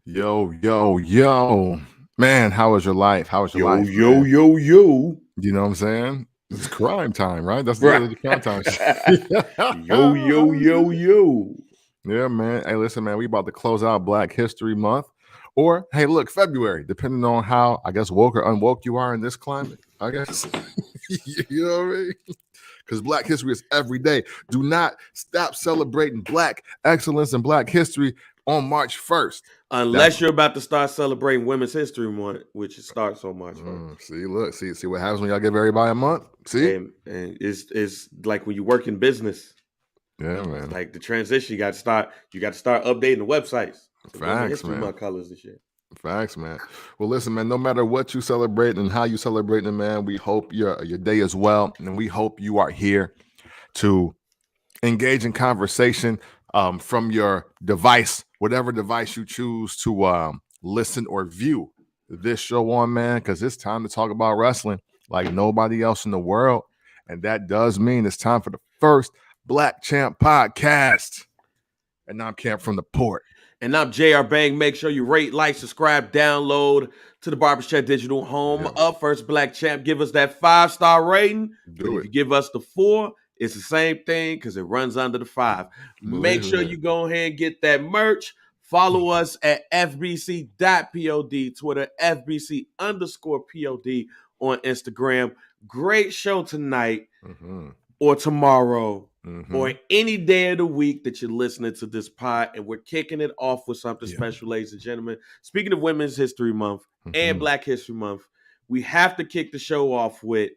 Yo, yo, yo. Man, how was your life? How was your Yo, life, yo, man? yo, yo. You know what I'm saying? It's crime time, right? That's Bruh. the crime time. Yo, yo, yo, yo. Yeah, man. Hey, listen, man, we about to close out Black History Month. Or, hey, look, February, depending on how, I guess, woke or unwoke you are in this climate, I guess. You know what I mean? Because Black History is every day. Do not stop celebrating Black excellence and Black history on March 1st. Unless you're about to start celebrating Women's History Month, which starts on March 1st. See what happens when y'all give everybody a month. See, and it's like when you work in business. yeah, man. Like the transition, you got to start updating the websites. Facts, History man. Month colors and shit. Facts, man. Well, listen, man. No matter what you celebrate and how you celebrate it, man, we hope your day is well, and we hope you are here to engage in conversation from your device, whatever device you choose to listen or view this show on, man, because it's time to talk about wrestling like nobody else in the world. And that does mean it's time for the first Black Champ podcast. And I'm Camp from the Port. And I'm JR Bang. Make sure you rate, like, subscribe, download to the Barbershop Digital home of First Black Champ. Give us that 5-star rating. But if you give us the 4, it's the same thing because it runs under the 5. Make sure you go ahead and get that merch. Follow us at FBC.pod, Twitter, FBC_POD on Instagram. Great show tonight or tomorrow. Or any day of the week that you're listening to this pod, and we're kicking it off with something special, ladies and gentlemen. Speaking of Women's History Month and Black History Month, we have to kick the show off with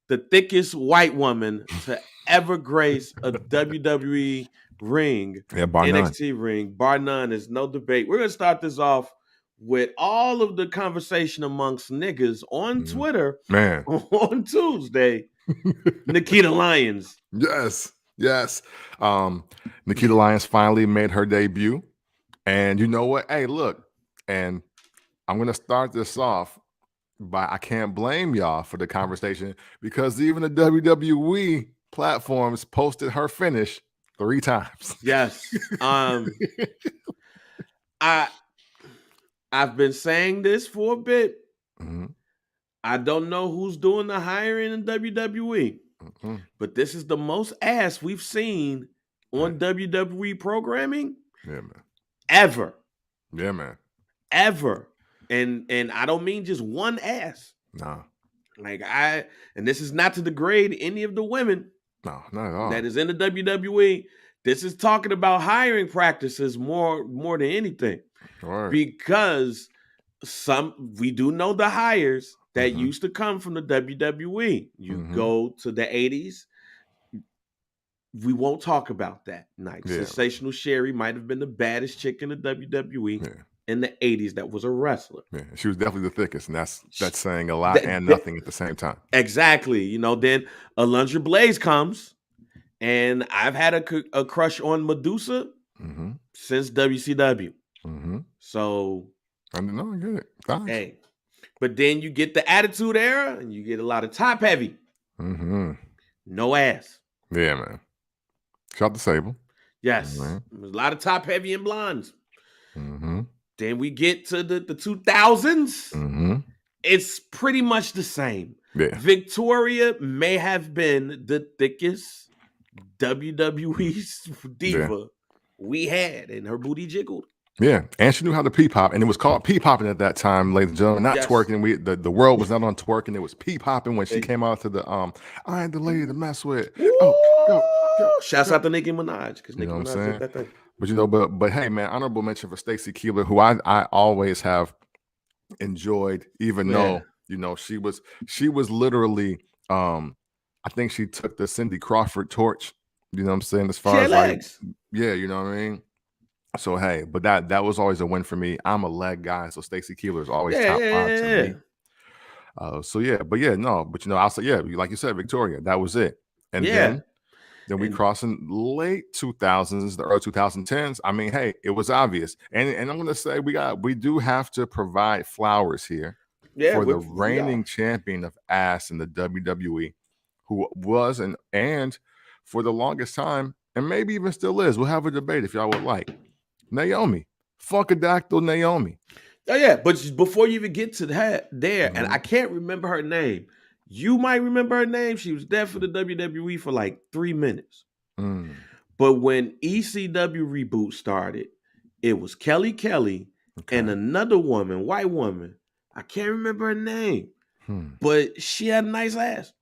the thickest white woman to ever grace a WWE ring, NXT ring, bar none. There's no debate. We're going to start this off with all of the conversation amongst niggas on Twitter on Tuesday. Nikkita Lyons. Yes. Nikkita Lyons finally made her debut. And you know what? Hey, look. And I'm going to start this off by I can't blame y'all for the conversation because even the WWE platforms posted her finish 3 times. Yes. I've been saying this for a bit. I don't know who's doing the hiring in WWE. But this is the most ass we've seen on WWE programming ever. Yeah, man. Ever. And I don't mean just one ass. No. And this is not to degrade any of the women. No, not at all. That is in the WWE. This is talking about hiring practices more than anything. Sure. Because we do know the hires that used to come from the WWE. You go to the 80s. We won't talk about that. Sensational Sherry might have been the baddest chick in the WWE in the 80s that was a wrestler. Yeah, she was definitely the thickest, and that's saying a lot and nothing at the same time. Exactly. Then Alundra Blaze comes, and I've had a crush on Medusa since WCW. So I know, I get it. Thanks. Hey. But then you get the Attitude Era, and you get a lot of top heavy. No ass. Yeah, man. Shout out to Sable. Yes. There's a lot of top heavy and blondes. Then we get to the 2000s. It's pretty much the same. Yeah. Victoria may have been the thickest WWE diva we had, and her booty jiggled. Yeah, and she knew how to pee-pop, and it was called pee-popping at that time, ladies and gentlemen, not twerking. The world was not on twerking. It was pee-popping when she came out to the I had the lady to mess with. Go. Shouts out to Nicki Minaj, because Nicki Minaj did that thing. But hey, man, honorable mention for Stacy Keibler, who I always have enjoyed, even though she was literally I think she took the Cindy Crawford torch. You know what I'm saying? As far as legs. You know what I mean. So hey, but that was always a win for me. I'm a leg guy, so Stacy Keibler is always top 5 to me. I'll say like you said, Victoria, that was it. And then we cross in late 2000s, the early 2010s. I mean, hey, it was obvious, and I'm gonna say we do have to provide flowers here for the reigning champion of ass in the WWE, who was and for the longest time, and maybe even still is. We'll have a debate if y'all would like. Naomi, Funkadactyl Naomi. Oh yeah, but before you even get to that, and I can't remember her name. You might remember her name. She was there for the WWE for like 3 minutes. But when ECW reboot started, it was Kelly and another woman, white woman. I can't remember her name, but she had a nice ass.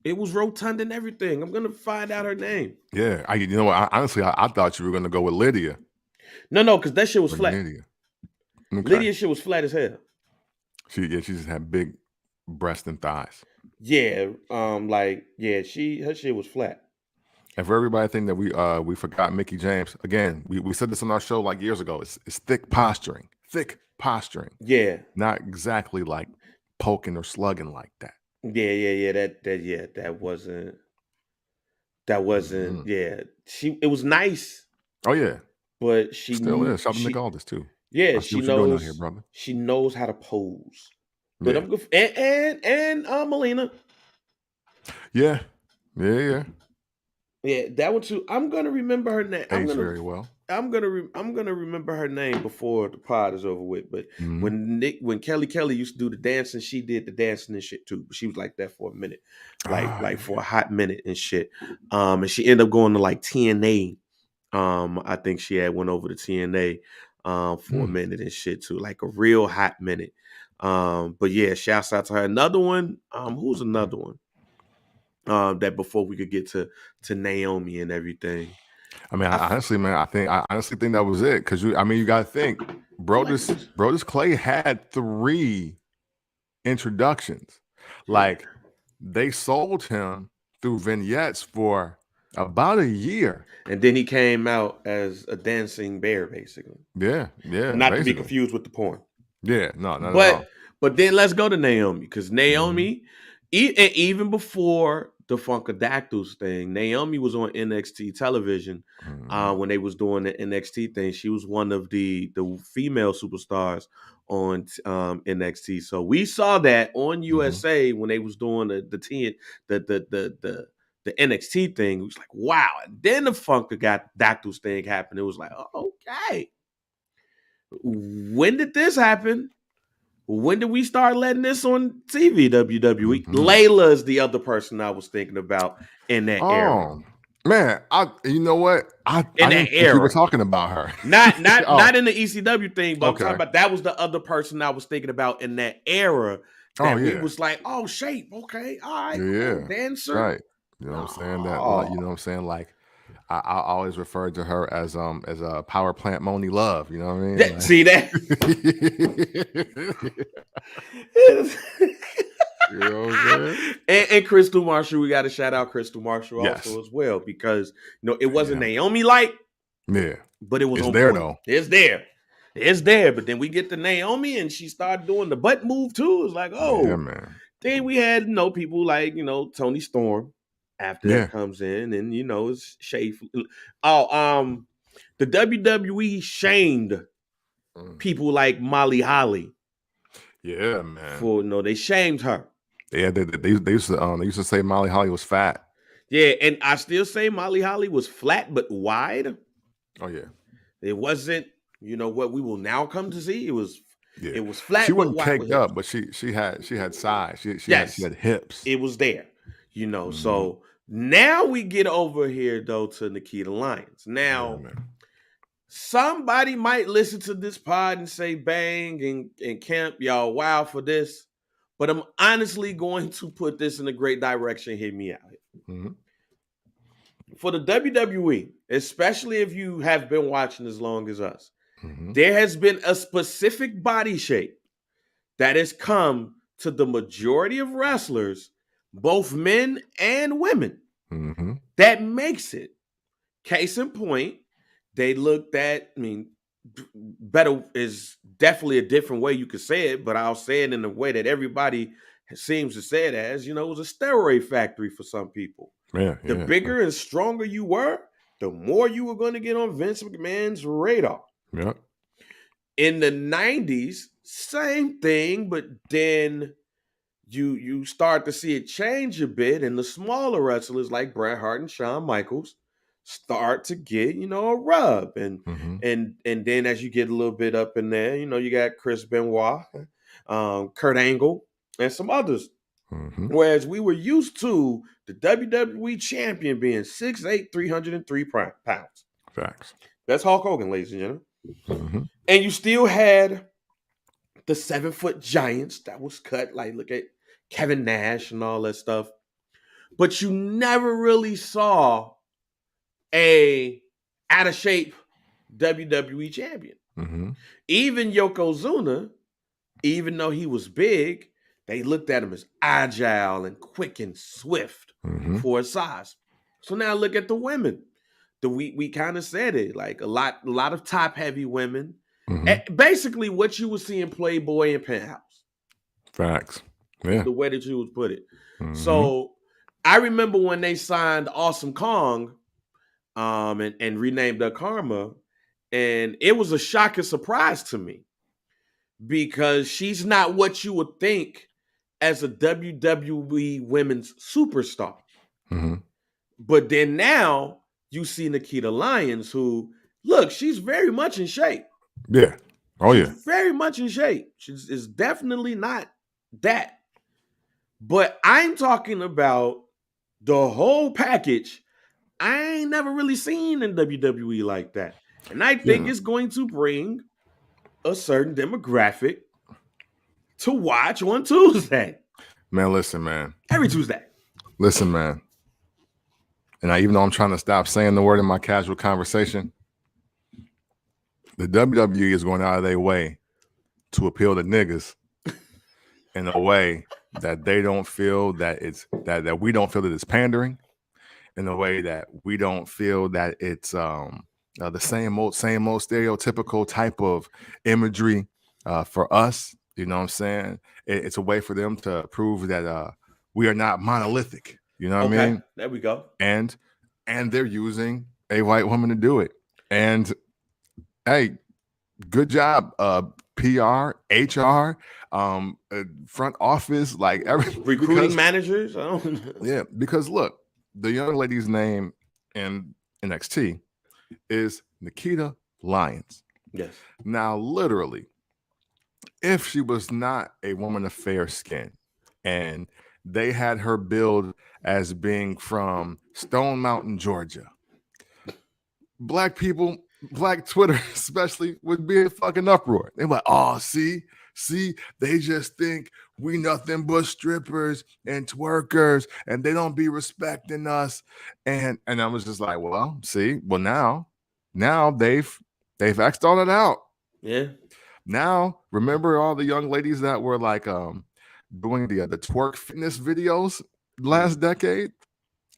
It was rotund and everything. I'm gonna find out her name. Yeah, you know what? Honestly, I thought you were gonna go with Lydia. No, because that shit was flat. Lydia. Okay. Lydia shit was flat as hell. She just had big breasts and thighs. Yeah, her shit was flat. And for everybody think that we forgot Mickie James, again, we said this on our show like years ago. It's thick posturing. Yeah, not exactly like poking or slugging like that. Yeah. That wasn't. Yeah, it was nice. Oh yeah, but she still is. Shout out to Nick Aldis too. Yeah, she knows. Doing out here, brother. She knows how to pose. But I'm good. And Melina. Yeah. Yeah, that one too. I'm gonna remember her name. Very well. I'm gonna remember her name before the pod is over with. But when Kelly used to do the dancing, she did the dancing and shit too. But she was like that for a minute, for a hot minute and shit. And she ended up going to like TNA. I think she had went over to TNA for a minute and shit too, like a real hot minute. But yeah, shouts out to her. Another one. Who's another one? That before we could get to Naomi and everything. I mean, I honestly think that was it. Because you got to think, Brodus Clay had 3 introductions. Like they sold him through vignettes for about a year, and then he came out as a dancing bear, basically. Yeah. Not basically. To be confused with the porn. Yeah, no, not at all. But then let's go to Naomi, because Naomi, even before the Funkadactyls thing, Naomi was on NXT television when they was doing the NXT thing. She was one of the female superstars on NXT. So we saw that on USA when they was doing the NXT thing. It was like, wow. And then the Funkadactyls thing happened. It was like, oh, okay. When did this happen? When did we start letting this on TV, WWE? Layla is the other person I was thinking about in that era. Man, you know what? I didn't think you were talking about her. Not in the ECW thing, but I'm talking about that was the other person I was thinking about in that era. That we was like, oh, shape, okay, all right, cool, dancer, right? You know what I'm saying? That you know what I'm saying? Like I always referred to her as a power plant Moni Love. You know what I mean? Like, see that? You know what I'm saying? And Crystal Marshall, we got to shout out Crystal Marshall also as well, because it wasn't Naomi like, but it was on there point. It's there. But then we get to Naomi and she started doing the butt move too. It's like, oh, man. Then we had people like Tony Storm. After that comes in, and it's Shay. The WWE shamed people like Molly Holly. Yeah, man. For they shamed her. Yeah, they used to say Molly Holly was fat. Yeah, and I still say Molly Holly was flat but wide. Oh yeah, it wasn't. What we will now come to see. It was flat. She wasn't caked up, but she had size. She had hips. It was there. So. Now we get over here, though, to Nikkita Lyons. Now, somebody might listen to this pod and say, Bang and Kemp, y'all wild for this. But I'm honestly going to put this in a great direction. Hear me out. For the WWE, especially if you have been watching as long as us, there has been a specific body shape that has come to the majority of wrestlers, both men and women, that makes it. Case in point, they looked at, better is definitely a different way you could say it, but I'll say it in a way that everybody seems to say it as, it was a steroid factory for some people. The bigger and stronger you were, the more you were going to get on Vince McMahon's radar. In the 90s, same thing, but then you start to see it change a bit, and the smaller wrestlers like Bret Hart and Shawn Michaels start to get, a rub. And then as you get a little bit up in there, you got Chris Benoit, Kurt Angle, and some others. Whereas we were used to the WWE champion being 6'8", 303 pounds. Facts. That's Hulk Hogan, ladies and gentlemen. And you still had the 7-foot giants that was cut. Like, look at Kevin Nash and all that stuff. But you never really saw a out of shape WWE champion. Even Yokozuna, even though he was big, they looked at him as agile and quick and swift for his size. So now look at the women. We kind of said it, like a lot of top heavy women. Basically what you would see in Playboy and Penthouse. Facts. Yeah. The way that you would put it. So I remember when they signed Awesome Kong and renamed her Karma, and it was a shocking surprise to me because she's not what you would think as a WWE women's superstar. But then now you see Nikkita Lyons, who, look, she's very much in shape. Yeah. Oh, yeah. She's very much in shape. She's definitely not that. But I'm talking about the whole package. I ain't never really seen in WWE like that. And I think it's going to bring a certain demographic to watch on Tuesday. Man, listen, man. Every Tuesday. Listen, man. And even though I'm trying to stop saying the word in my casual conversation, the WWE is going out of their way to appeal to niggas in a way that they don't feel that it's that we don't feel that it's pandering, in a way that we don't feel that it's the same old stereotypical type of imagery for us. You know what I'm saying? It's a way for them to prove that we are not monolithic. You know what I mean? There we go. And they're using a white woman to do it. And hey, good job, PR, HR, front office, like recruiting managers. Yeah, because look, the young lady's name in NXT is Nikkita Lyons. Yes. Now, literally, if she was not a woman of fair skin and they had her billed as being from Stone Mountain, Georgia, black people, black Twitter especially, would be in fucking uproar. They're like, oh, see, they just think we nothing but strippers and twerkers and they don't be respecting us. And I was just like, well, now they've X'd all it out. Yeah. Now, remember all the young ladies that were like doing the twerk fitness videos last decade?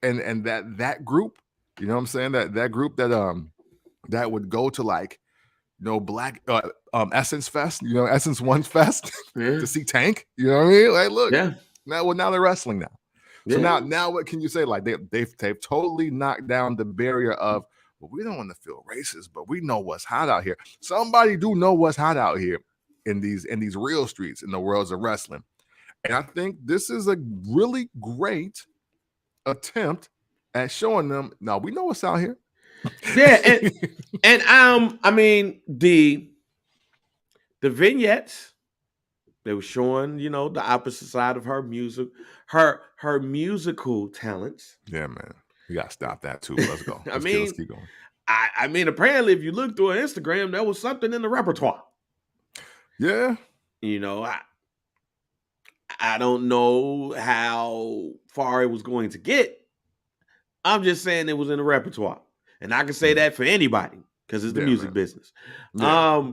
And that group, you know what I'm saying? That group that would go to like, black Essence Fest, Essence One Fest to see Tank. You know what I mean? Like, look, now they're wrestling now. So now what can you say? Like they've totally knocked down the barrier of, well, we don't want to feel racist, but we know what's hot out here. Somebody do know what's hot out here in these real streets in the worlds of wrestling. And I think this is a really great attempt at showing them, now we know what's out here. Yeah, and I mean the vignettes, they were showing, the opposite side of her music, her musical talents. Yeah, man. We gotta stop that too. Let's go. Let's keep going. I mean, apparently, if you look through her Instagram, there was something in the repertoire. Yeah. I don't know how far it was going to get. I'm just saying it was in the repertoire. And I can say that for anybody because it's the music business. Yeah.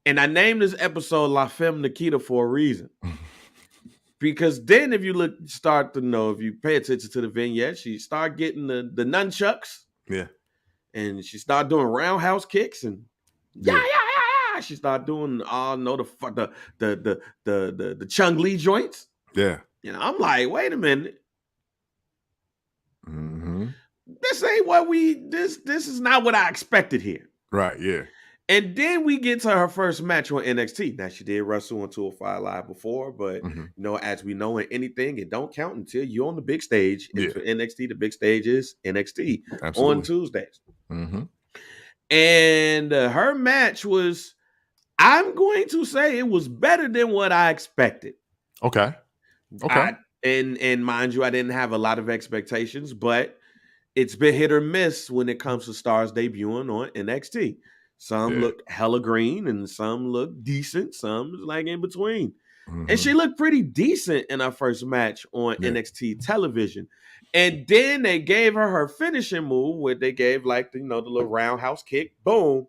And I named this episode La Femme Nikkita for a reason. Because then if you if you pay attention to the vignette, she start getting the nunchucks. Yeah. And she start doing roundhouse kicks and she start doing the Chung Lee joints. Yeah. I'm like, wait a minute. Mm-hmm. This ain't what this is not what I expected here. Right, yeah. And then we get to her first match on NXT. Now, she did wrestle on 205 Live before, but as we know in anything, it don't count until you're on the big stage. And for NXT, the big stage is NXT on Tuesdays. And her match was, I'm going to say, it was better than what I expected. Okay. And mind you, I didn't have a lot of expectations, but it's been hit or miss when it comes to stars debuting on NXT. Some look hella green and some look decent. Some is like in between. And she looked pretty decent in her first match on NXT television. And then they gave her finishing move where they gave like, the little roundhouse kick, boom.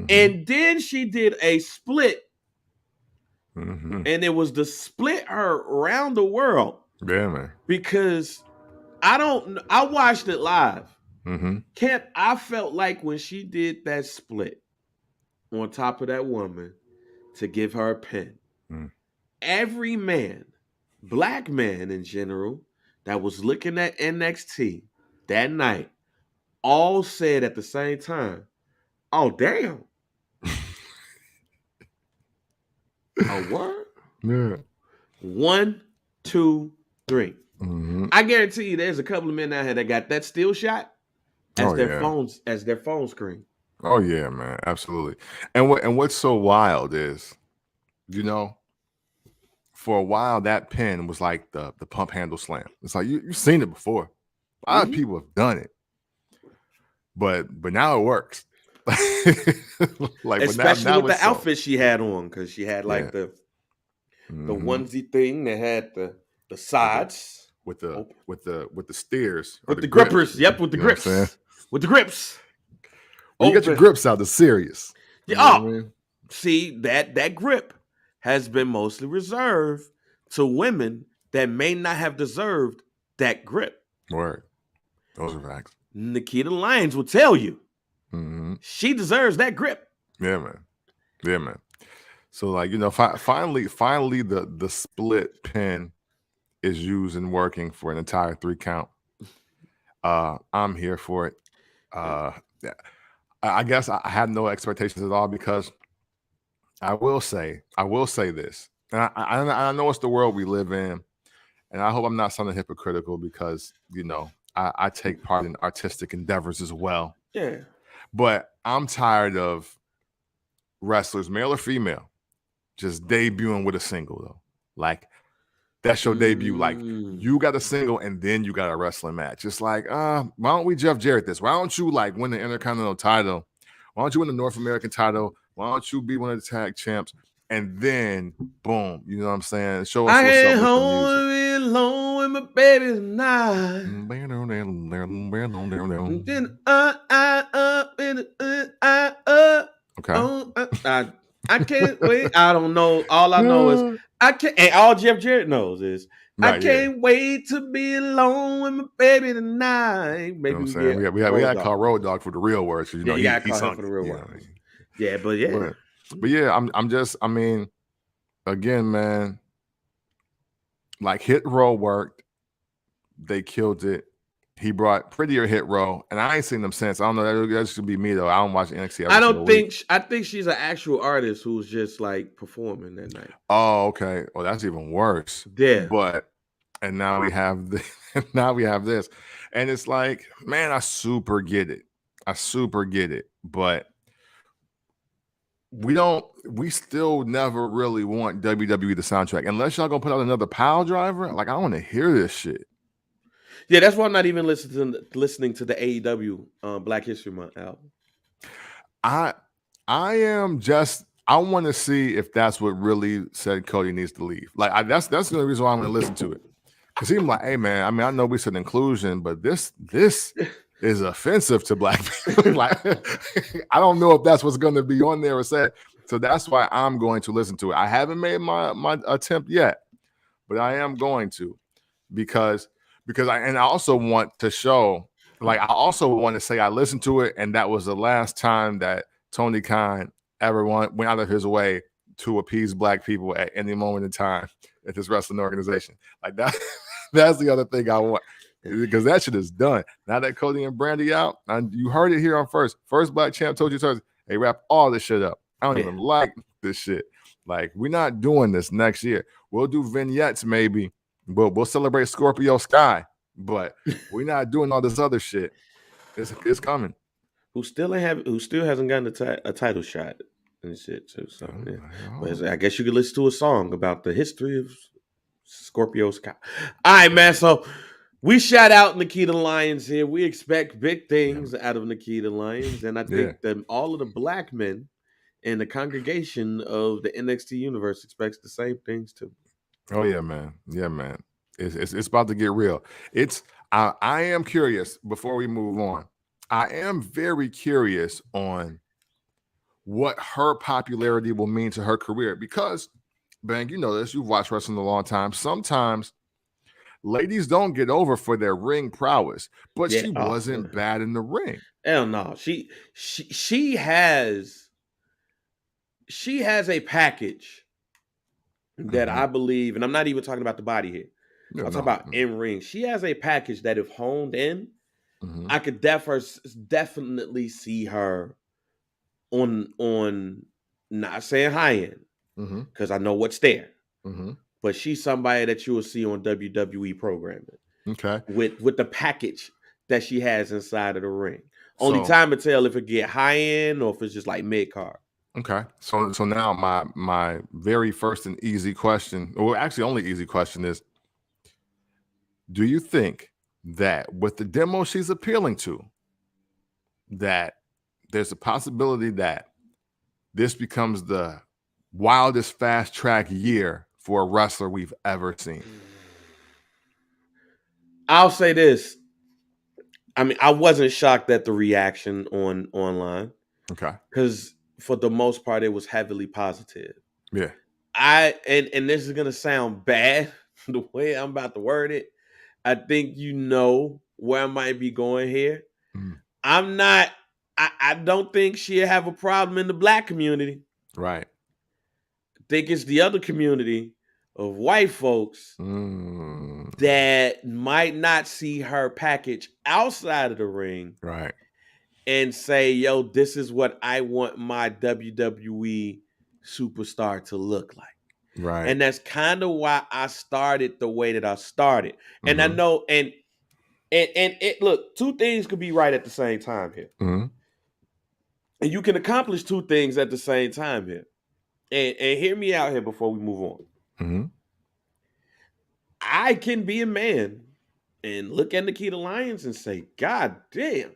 And then she did a split. And it was to split her around the world. Yeah, man. Because I watched it live. Kent, I felt like when she did that split on top of that woman to give her a pin, every man, black man in general, that was looking at NXT that night, all said at the same time, "Oh, damn." A word? Yeah. 1, 2, 3. I guarantee you there's a couple of men out here that got that still shot as their phone screen. Oh yeah, man, absolutely. And what's so wild is, for a while that pin was like the pump handle slam. It's like you've seen it before. A lot of people have done it, but now it works. Especially with the outfit she had on, because she had like the onesie thing that had the sides with the steers with the grippers. Yep, with the grips. With the grips. You get your grips out, the serious. See, that grip has been mostly reserved to women that may not have deserved that grip. Word. Those are facts. Nikkita Lyons will tell you. She deserves that grip. Yeah, man. So finally the split pin is used and working for an entire 3 count. I'm here for it. I guess I had no expectations at all, because I will say this, and I know it's the world we live in, and I hope I'm not sounding hypocritical, because I take part in artistic endeavors as well. Yeah. But I'm tired of wrestlers, male or female, just debuting with a single though. Like, that's your debut. Like, you got a single and then you got a wrestling match. It's like, why don't we Jeff Jarrett this? Why don't you win the Intercontinental title? Why don't you win the North American title? Why don't you be one of the tag champs? And then, boom, you know what I'm saying? Show us what's up with the music. Alone with my baby tonight. Then okay. I can't wait. I don't know. All I know is I can't. And all Jeff Jarrett knows is I can't wait to be alone with my baby tonight. Maybe we got to call Road Dogg for the real words. You got to call him for the real words. Yeah, but yeah. But yeah, I mean, again, man, like Hit Row worked. They killed it. He brought Prettier Hit Row, and I ain't seen them since. I don't know. That should be me though. I don't watch NXT. I think she's an actual artist who's just like performing that night. Oh, okay. Oh, that's even worse. Yeah. And now we have this, and it's like, man, I super get it. But we still never really want WWE the soundtrack unless y'all gonna put out another Pile Driver. Like, I want to hear this shit. Yeah, that's why I'm not even listening to the AEW Black History Month album. I want to see if that's what really said Cody needs to leave. Like, that's the only reason why I'm going to listen to it. Because he's like, hey man, I mean, I know we said inclusion, but this is offensive to black people. Like, I don't know if that's what's going to be on there or said. So that's why I'm going to listen to it. I haven't made my attempt yet, but I am going to, because I also want to show, like, I also want to say I listened to it, and that was the last time that Tony Khan ever went out of his way to appease black people at any moment in time at this wrestling organization. Like, that's the other thing I want, because that shit is done. Now that Cody and Brandy out, and you heard it here on First Black Champ told you, hey, Hey, wrap all this shit up. I don't even like this shit. Like, we're not doing this next year. We'll do vignettes maybe. We'll celebrate Scorpio Sky, but we're not doing all this other shit. It's coming. Who still hasn't gotten a title shot and shit too. So yeah. But I guess you could listen to a song about the history of Scorpio Sky. All right, man. So we shout out Nikkita Lyons here. We expect big things out of Nikkita Lyons, and I think that all of the black men in the congregation of the NXT universe expects the same things too. Oh yeah, man. Yeah, man. It's about to get real. I am curious before we move on. I am very curious on what her popularity will mean to her career because, Bang, you know this. You've watched wrestling a long time. Sometimes ladies don't get over for their ring prowess, but she wasn't bad in the ring. Hell no. She has a package that I believe, and I'm not even talking about the body here. I'm talking about in ring. She has a package that if honed in, I could definitely see her on not saying high end because I know what's there. But she's somebody that you will see on WWE programming. Okay. With the package that she has inside of the ring. Only time to tell if it get high end or if it's just like mid card. Okay. So now my very first and easy question, or actually only easy question is, do you think that with the demo she's appealing to, that there's a possibility that this becomes the wildest fast track year for a wrestler we've ever seen? I'll say this. I mean, I wasn't shocked at the reaction online. Okay. Because for the most part, it was heavily positive. Yeah. And this is gonna sound bad the way I'm about to word it. I think you know where I might be going here. I don't think she'll have a problem in the black community. Right. I think it's the other community of white folks that might not see her package outside of the ring. Right. And say, yo, this is what I want my WWE superstar to look like. Right. And that's kind of why I started the way that I started. And I know, and it look, two things could be right at the same time here. And you can accomplish two things at the same time here. And hear me out here before we move on. I can be a man and look at Nikkita Lyons and say, God damn.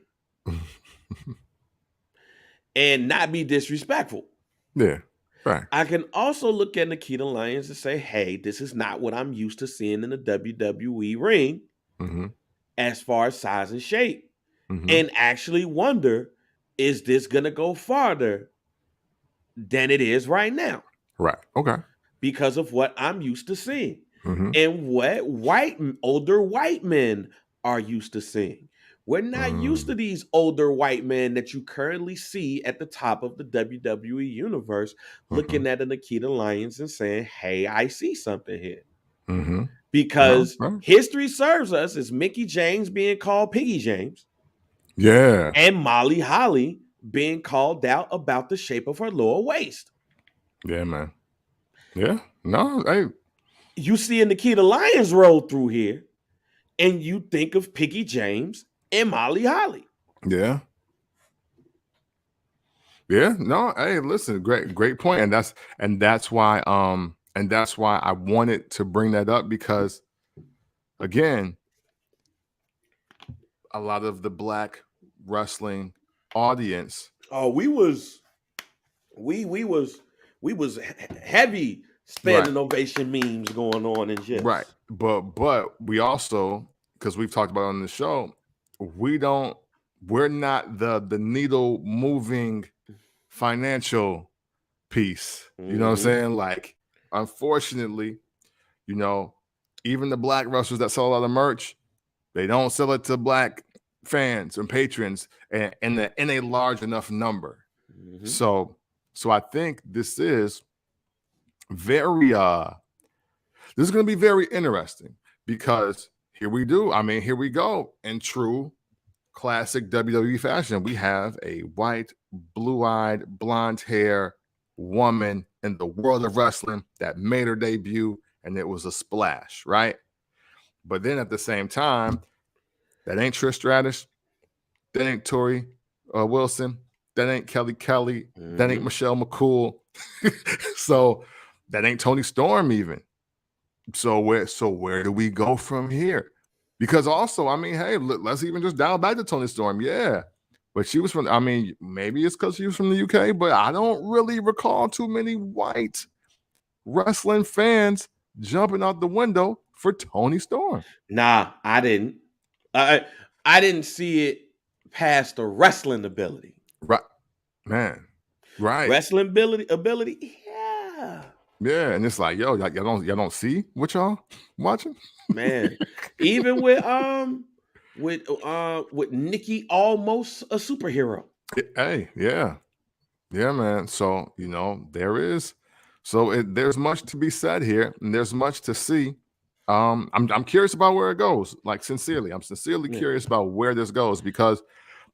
And not be disrespectful. Yeah, right. I can also look at Nikkita Lyons and say, hey, this is not what I'm used to seeing in the WWE ring as far as size and shape. And actually wonder, is this going to go farther than it is right now? Right. Okay. Because of what I'm used to seeing. And what older white men are used to seeing. We're not used to these older white men that you currently see at the top of the WWE universe looking at a Nikkita Lyons and saying, hey, I see something here. Because history serves us as Mickie James being called Piggy James. Yeah. And Molly Holly being called out about the shape of her lower waist. Yeah, man. Yeah. No, you see a Nikkita Lyons roll through here and you think of Piggy James and Molly Holly. Yeah. Yeah. No, hey, listen, great point. And that's why I wanted to bring that up because again, a lot of the black wrestling audience. Oh, we was heavy standing ovation memes going on and shit. Right. But we also, because we've talked about it on the show, we're not the needle moving financial piece. You know what I'm saying? Like, unfortunately, even the black wrestlers that sell a lot of merch, they don't sell it to black fans and patrons in a large enough number. So I think this is very this is going to be very interesting because here we go in true classic WWE fashion. We have a white, blue-eyed, blonde hair woman in the world of wrestling that made her debut, and it was a splash, right? But then at the same time, that ain't Trish Stratus, that ain't Tori Wilson, that ain't Kelly Kelly, that ain't Michelle McCool. So that ain't Toni Storm even. So where do we go from here? Because also, I mean, hey, let's even just dial back to Toni Storm. Yeah. But she was from, I mean, maybe it's because she was from the UK, but I don't really recall too many white wrestling fans jumping out the window for Toni Storm. Nah, I didn't. I didn't see it past the wrestling ability. Right. Man. Right. Wrestling ability. Yeah. Yeah. And it's like, yo, y'all don't see what y'all watching? Man. Even with Nikki almost a superhero. Hey, yeah. Yeah, man. So, you know, there's much to be said here, and there's much to see. I'm curious about where it goes. Like, sincerely, I'm sincerely curious about where this goes, because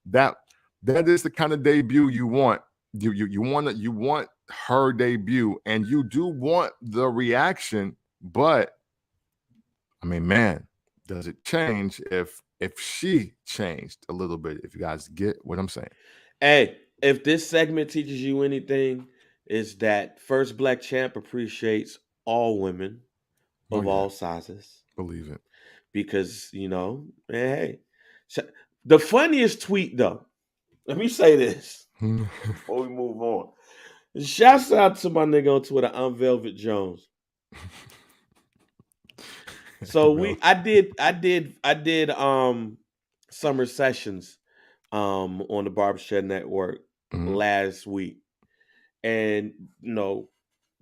that is the kind of debut you want. You want her debut, and you do want the reaction. But I mean, man, does it change if she changed a little bit? If you guys get what I'm saying. Hey, if this segment teaches you anything, is that First Black Champ appreciates all women of all sizes. Believe it. Because, you know, hey, the funniest tweet, though, let me say this before we move on. Shouts out to my nigga on Twitter, I'm Velvet Jones. So I did summer sessions on the Barbershop Network last week. And, you know,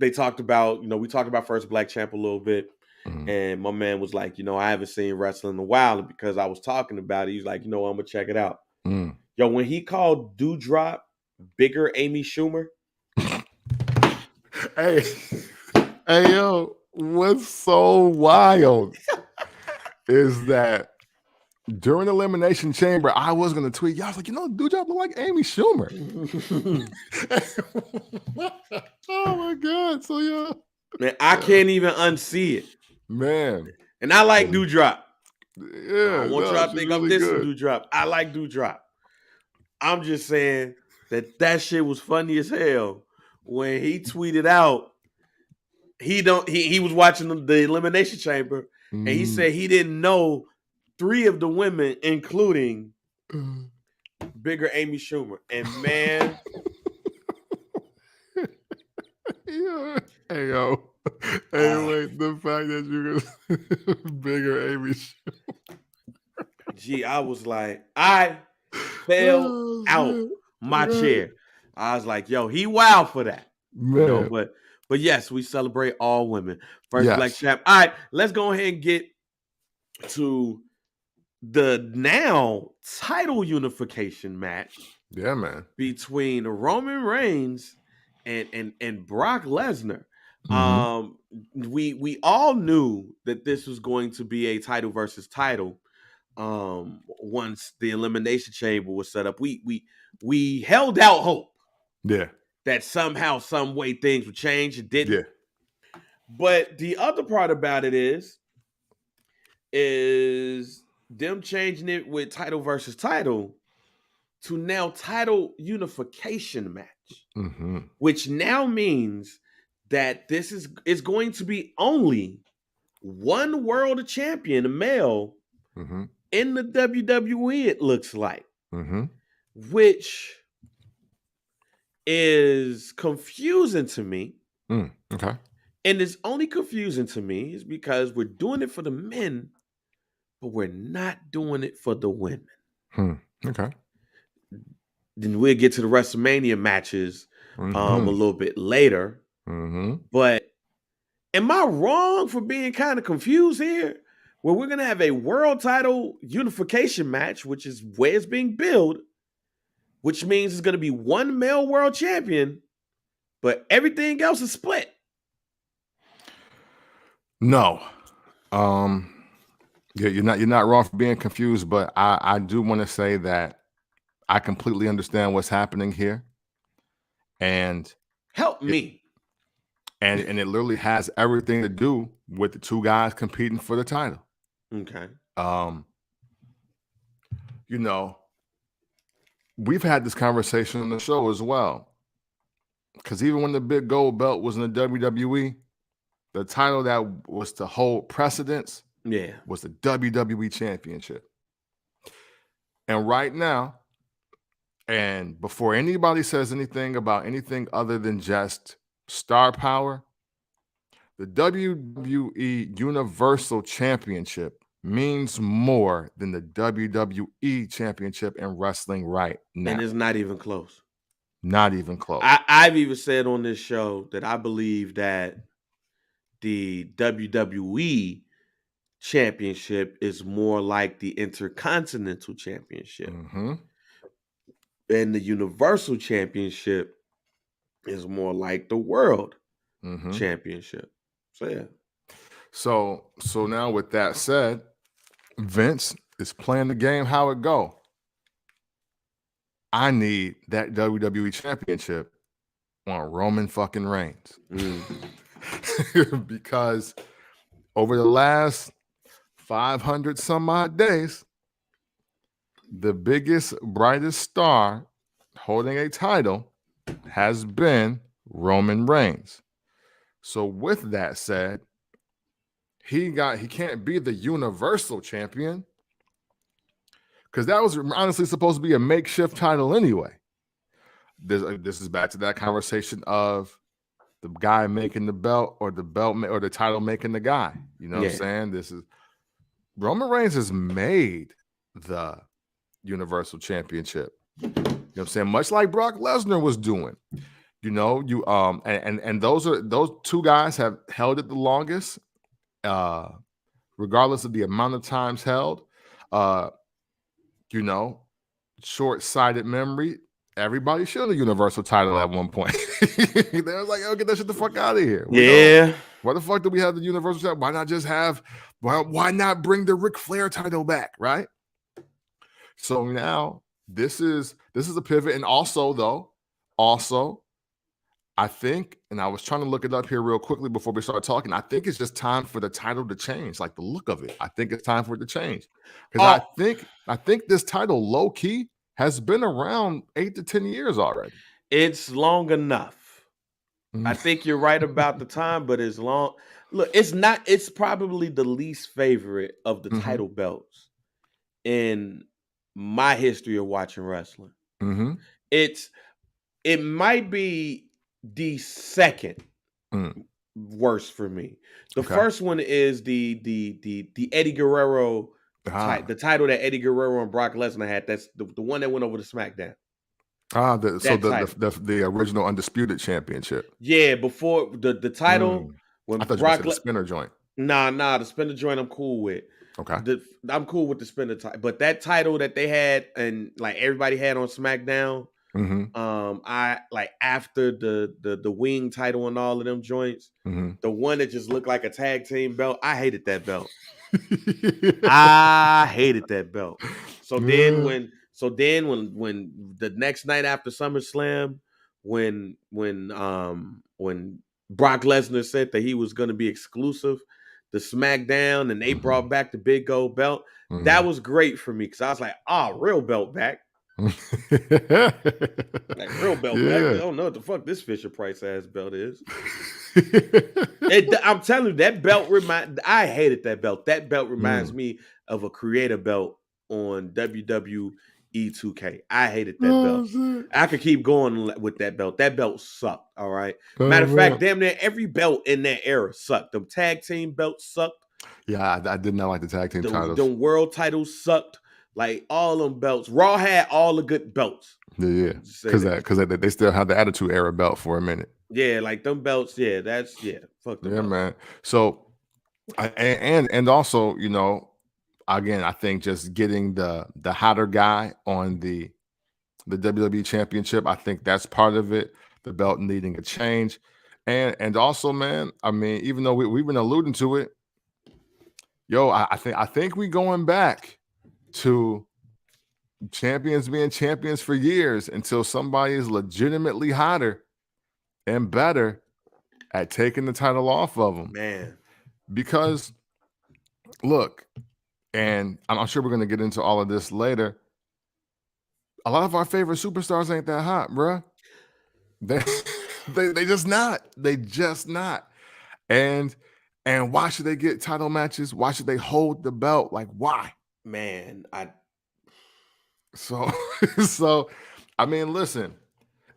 we talked about First Black Champ a little bit. And my man was like, you know, I haven't seen wrestling in a while. And because I was talking about it, he's like, you know, I'm going to check it out. Yo, when he called Dewdrop Bigger Amy Schumer. Hey, yo, what's so wild is that during the Elimination Chamber, I was going to tweet. Y'all was like, you know, Dewdrop look like Amy Schumer. Oh, my God. So, yeah. Man, I can't even unsee it. Man. And I like Dewdrop. Yeah. I want y'all to think I'm dissing Dewdrop. I like Dewdrop. I'm just saying that shit was funny as hell when he tweeted out he was watching the Elimination Chamber and he said he didn't know 3 of the women, including Bigger Amy Schumer. And man, yeah. Hey, yo. Hey, wait, the fact that you Bigger Amy Schumer. Gee, I was like, I fell out my chair. I was like, yo, he wild for that. Man. You know, but yes, we celebrate all women. First Black Champ. All right, let's go ahead and get to the now title unification match. Yeah, man. Between Roman Reigns and Brock Lesnar. We all knew that this was going to be a title versus title. Once the Elimination Chamber was set up, we held out hope. Yeah. That somehow, some way things would change. It didn't. Yeah. But the other part about it is them changing it with title versus title to now title unification match, which now means that this is going to be only one world champion, a male, in the WWE, it looks like, which is confusing to me. Okay. And it's only confusing to me is because we're doing it for the men, but we're not doing it for the women. Okay. Then we'll get to the WrestleMania matches a little bit later. But am I wrong for being kind of confused here? Where we're going to have a world title unification match, which is where it's being billed, which means it's going to be one male world champion, but everything else is split. No. Yeah, you're not wrong for being confused, but I do want to say that I completely understand what's happening here, and Help it, me. and it literally has everything to do with the two guys competing for the title. Okay. You know, we've had this conversation on the show as well, because even when the big gold belt was in the WWE, the title that was to hold precedence was the WWE Championship. And right now, and before anybody says anything about anything other than just star power, the WWE Universal Championship means more than the WWE Championship in wrestling right now. And it's not even close. Not even close. I've even said on this show that I believe that the WWE Championship is more like the Intercontinental Championship. Mm-hmm. And the Universal Championship is more like the World Championship. So yeah. So now with that said, Vince is playing the game how it go. I need that WWE Championship on Roman fucking Reigns. Because over the last 500 some odd days, the biggest, brightest star holding a title has been Roman Reigns. So with that said, he can't be the Universal Champion, because that was honestly supposed to be a makeshift title anyway. This is back to that conversation of the guy making the belt, or the belt or the title making the guy. You know what I'm saying? This is Roman Reigns has made the Universal Championship. You know what I'm saying? Much like Brock Lesnar was doing. You know, and those two guys have held it the longest, regardless of the amount of times held. You know, short-sighted memory. Everybody should have a Universal title at one point. They was like, "Yo, get that shit the fuck out of here." Why the fuck do we have the Universal title? Why not just have? Why not bring the Ric Flair title back? Right. So now this is a pivot, and also I think, and I was trying to look it up here real quickly before we start talking, I think it's just time for the title to change, like the look of it. I think it's time for it to change, because I think this title, low key, has been around 8 to 10 years already. It's long enough. I think you're right about the time, but it's long. Look, it's not. It's probably the least favorite of the title belts in my history of watching wrestling. It might be the second worst for me. The first one is the Eddie Guerrero the title that Eddie Guerrero and Brock Lesnar had. That's the one that went over to SmackDown. The original Undisputed Championship. Yeah, before the title when I thought Brock the spinner joint. Nah, the spinner joint I'm cool with. Okay. I'm cool with the spinner title, but that title that they had and like everybody had on SmackDown. I like after the wing title and all of them joints, the one that just looked like a tag team belt. I hated that belt. I hated that belt. So then when the next night after SummerSlam, when Brock Lesnar said that he was going to be exclusive to SmackDown and they brought back the big gold belt, that was great for me because I was like, real belt back. Like real belt back. I don't know what the fuck this Fisher Price ass belt is. I'm telling you, that belt I hated that belt. That belt reminds me of a creator belt on WWE 2K. I hated that belt. Shit. I could keep going with that belt. That belt sucked. All right. Matter of fact, damn near every belt in that era sucked. Them tag team belts sucked. Yeah, I did not like the tag team titles. The world titles sucked. Like all them belts. Raw had all the good belts. Yeah. Because they still had the Attitude Era belt for a minute. Yeah, like them belts. Yeah, fuck them. Yeah, man. So, and also, you know, again, I think just getting the hotter guy on the WWE Championship, I think that's part of it. The belt needing a change, and also, man, I mean, even though we've been alluding to it, I think we going back to champions being champions for years until somebody is legitimately hotter and better at taking the title off of them. Man. Because look, and I'm sure we're going to get into all of this later. A lot of our favorite superstars ain't that hot, bruh. They just not. They just not. And why should they get title matches? Why should they hold the belt? Like, why? Man, So I mean, listen,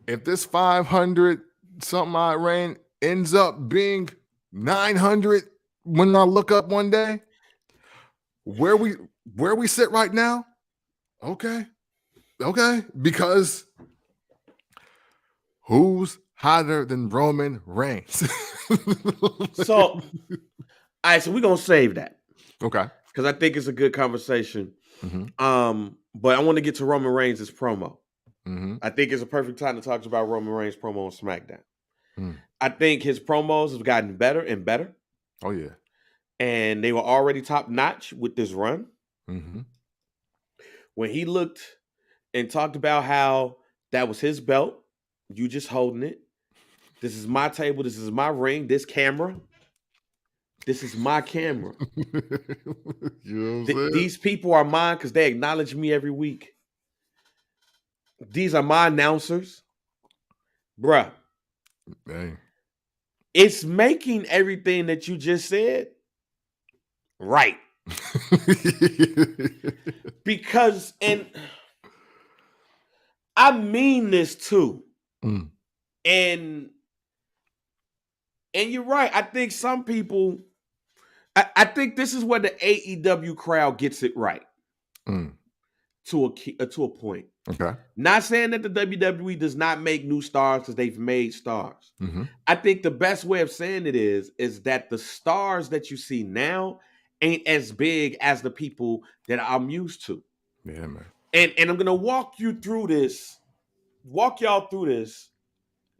if this 500 something odd reign ends up being 900 when I look up one day, where we sit right now, okay, because who's hotter than Roman Reigns? So, all right, so we're gonna save that. Okay. Because I think it's a good conversation. Mm-hmm. But I want to get to Roman Reigns' promo. Mm-hmm. I think it's a perfect time to talk about Roman Reigns' promo on SmackDown. Mm. I think his promos have gotten better and better. Oh, yeah. And they were already top notch with this run. Mm-hmm. When he looked and talked about how that was his belt, you just holding it. This is my table. This is my ring. This camera. This is my camera. You know what I'm saying? These people are mine because they acknowledge me every week. These are my announcers. Bruh. Dang. It's making everything that you just said right. Because, and I mean this too. Mm. And you're right. I think some people, I think this is where the AEW crowd gets it right. Mm. To a point. Okay. Not saying that the WWE does not make new stars because they've made stars. Mm-hmm. I think the best way of saying it is that the stars that you see now ain't as big as the people that I'm used to. Yeah, man. And I'm gonna walk y'all through this,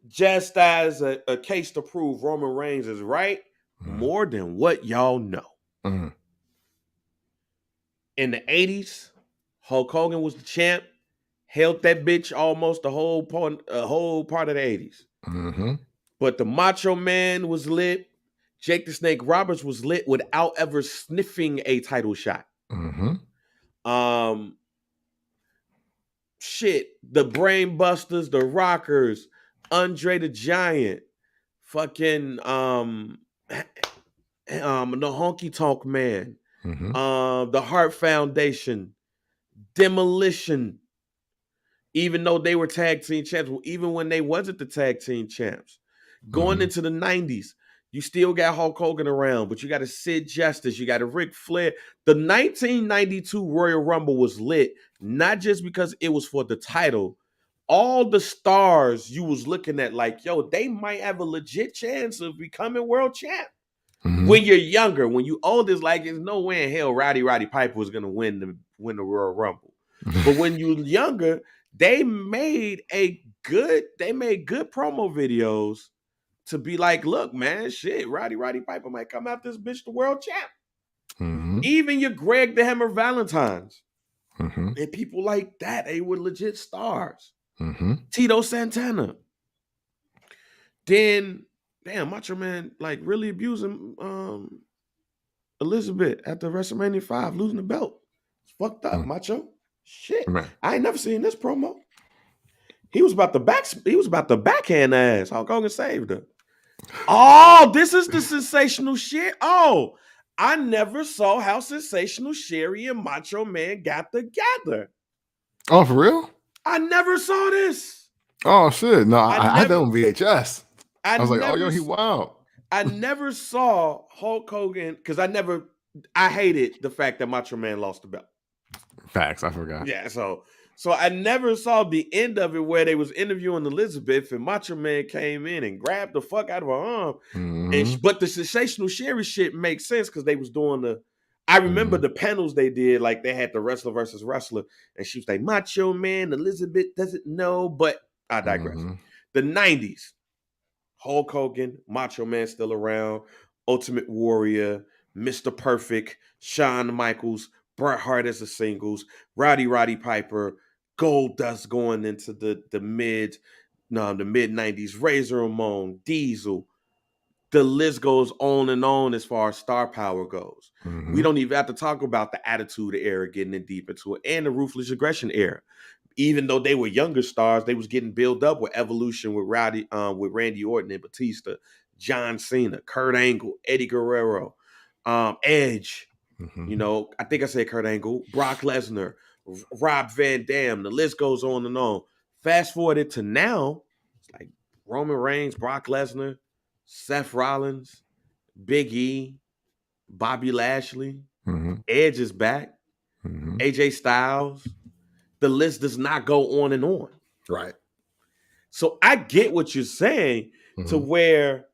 just as a case to prove Roman Reigns is right more than what y'all know. Mm-hmm. In the 80s, Hulk Hogan was the champ, held that bitch almost the whole part of the 80s. Mm-hmm. But the Macho Man was lit. Jake the Snake Roberts was lit without ever sniffing a title shot. Mm-hmm. The Brain Busters, the Rockers, Andre the Giant, fucking the Honky Tonk Man, the Hart Foundation, Demolition. Even though they were tag team champs, even when they wasn't the tag team champs. Going into the 90s, you still got Hulk Hogan around, but you got a Sid Justice, you got a Ric Flair. The 1992 Royal Rumble was lit, not just because it was for the title. All the stars you was looking at like, yo, they might have a legit chance of becoming world champ. Mm-hmm. When you're younger, when you older, it's like there's no way in hell Roddy Piper was gonna win the Royal Rumble. But when you're younger, they made good promo videos to be like, look, man, shit, Roddy Piper might come out this bitch the world champ. Mm-hmm. Even your Greg the Hammer Valentines. Mm-hmm. And people like that, they were legit stars. Mm-hmm. Tito Santana. Then, damn, Macho Man, like really abusing Elizabeth at the WrestleMania 5, losing the belt. It's fucked up, Macho. Shit. Man. I ain't never seen this promo. He was about to backhand ass. Hulk Hogan saved her. Oh, this is the sensational shit. Oh, I never saw how sensational Sherry and Macho Man got together. Oh, for real? I never saw this. Oh shit! No, I had that on VHS. I was like, oh yo, he wild. I never saw Hulk Hogan because I hated the fact that Macho Man lost the belt. Facts, I forgot. Yeah, so I never saw the end of it where they was interviewing Elizabeth and Macho Man came in and grabbed the fuck out of her arm. Mm-hmm. But the sensational Sherry shit makes sense because they was doing I remember the panels they did, like they had the wrestler versus wrestler, and she was like, Macho Man, Elizabeth doesn't know, but I digress. Mm-hmm. The 90s, Hulk Hogan, Macho Man still around, Ultimate Warrior, Mr. Perfect, Shawn Michaels, Bret Hart as a singles, Roddy Piper, Gold Dust going into the mid 90s, Razor Ramon, Diesel. The list goes on and on as far as star power goes. We don't even have to talk about the Attitude Era getting in deep into it, and the Ruthless Aggression Era. Even though they were younger stars, they was getting built up with Evolution with Randy Orton and Batista, John Cena, Kurt Angle, Eddie Guerrero, Edge. You know, I think I said Kurt Angle, Brock Lesnar, Rob Van Dam. The list goes on and on. Fast forwarded to now, it's like Roman Reigns, Brock Lesnar, Seth Rollins, Big E, Bobby Lashley, Edge is back, AJ Styles. The list does not go on and on. Right. So I get what you're saying to where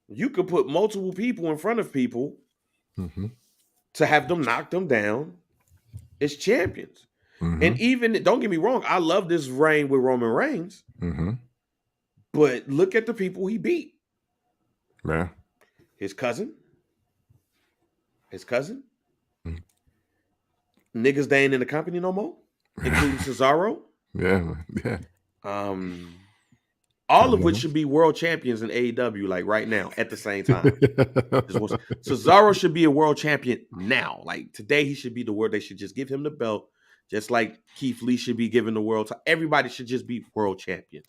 you could put multiple people in front of people to have them knock them down as champions. And even, don't get me wrong, I love this reign with Roman Reigns. But look at the people he beat. Yeah. His cousin. Niggas that ain't in the company no more, including Cesaro. Yeah. All of which should be world champions in AEW, like right now, at the same time. Cesaro should be a world champion now. Like today, he should be the world. They should just give him the belt, just like Keith Lee should be given the world. Everybody should just be world champion.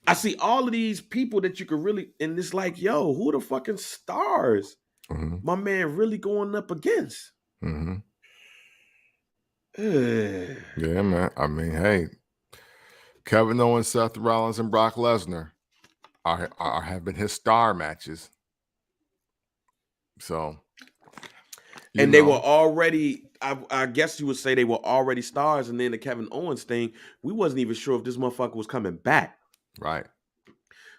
I see all of these people that you could really, and it's like, yo, who the fucking stars my man really going up against? Yeah, man. I mean, hey, Kevin Owens, Seth Rollins, and Brock Lesnar have been his star matches. So, and they were already, I guess you would say they were already stars, and then the Kevin Owens thing, we wasn't even sure if this motherfucker was coming back. Right.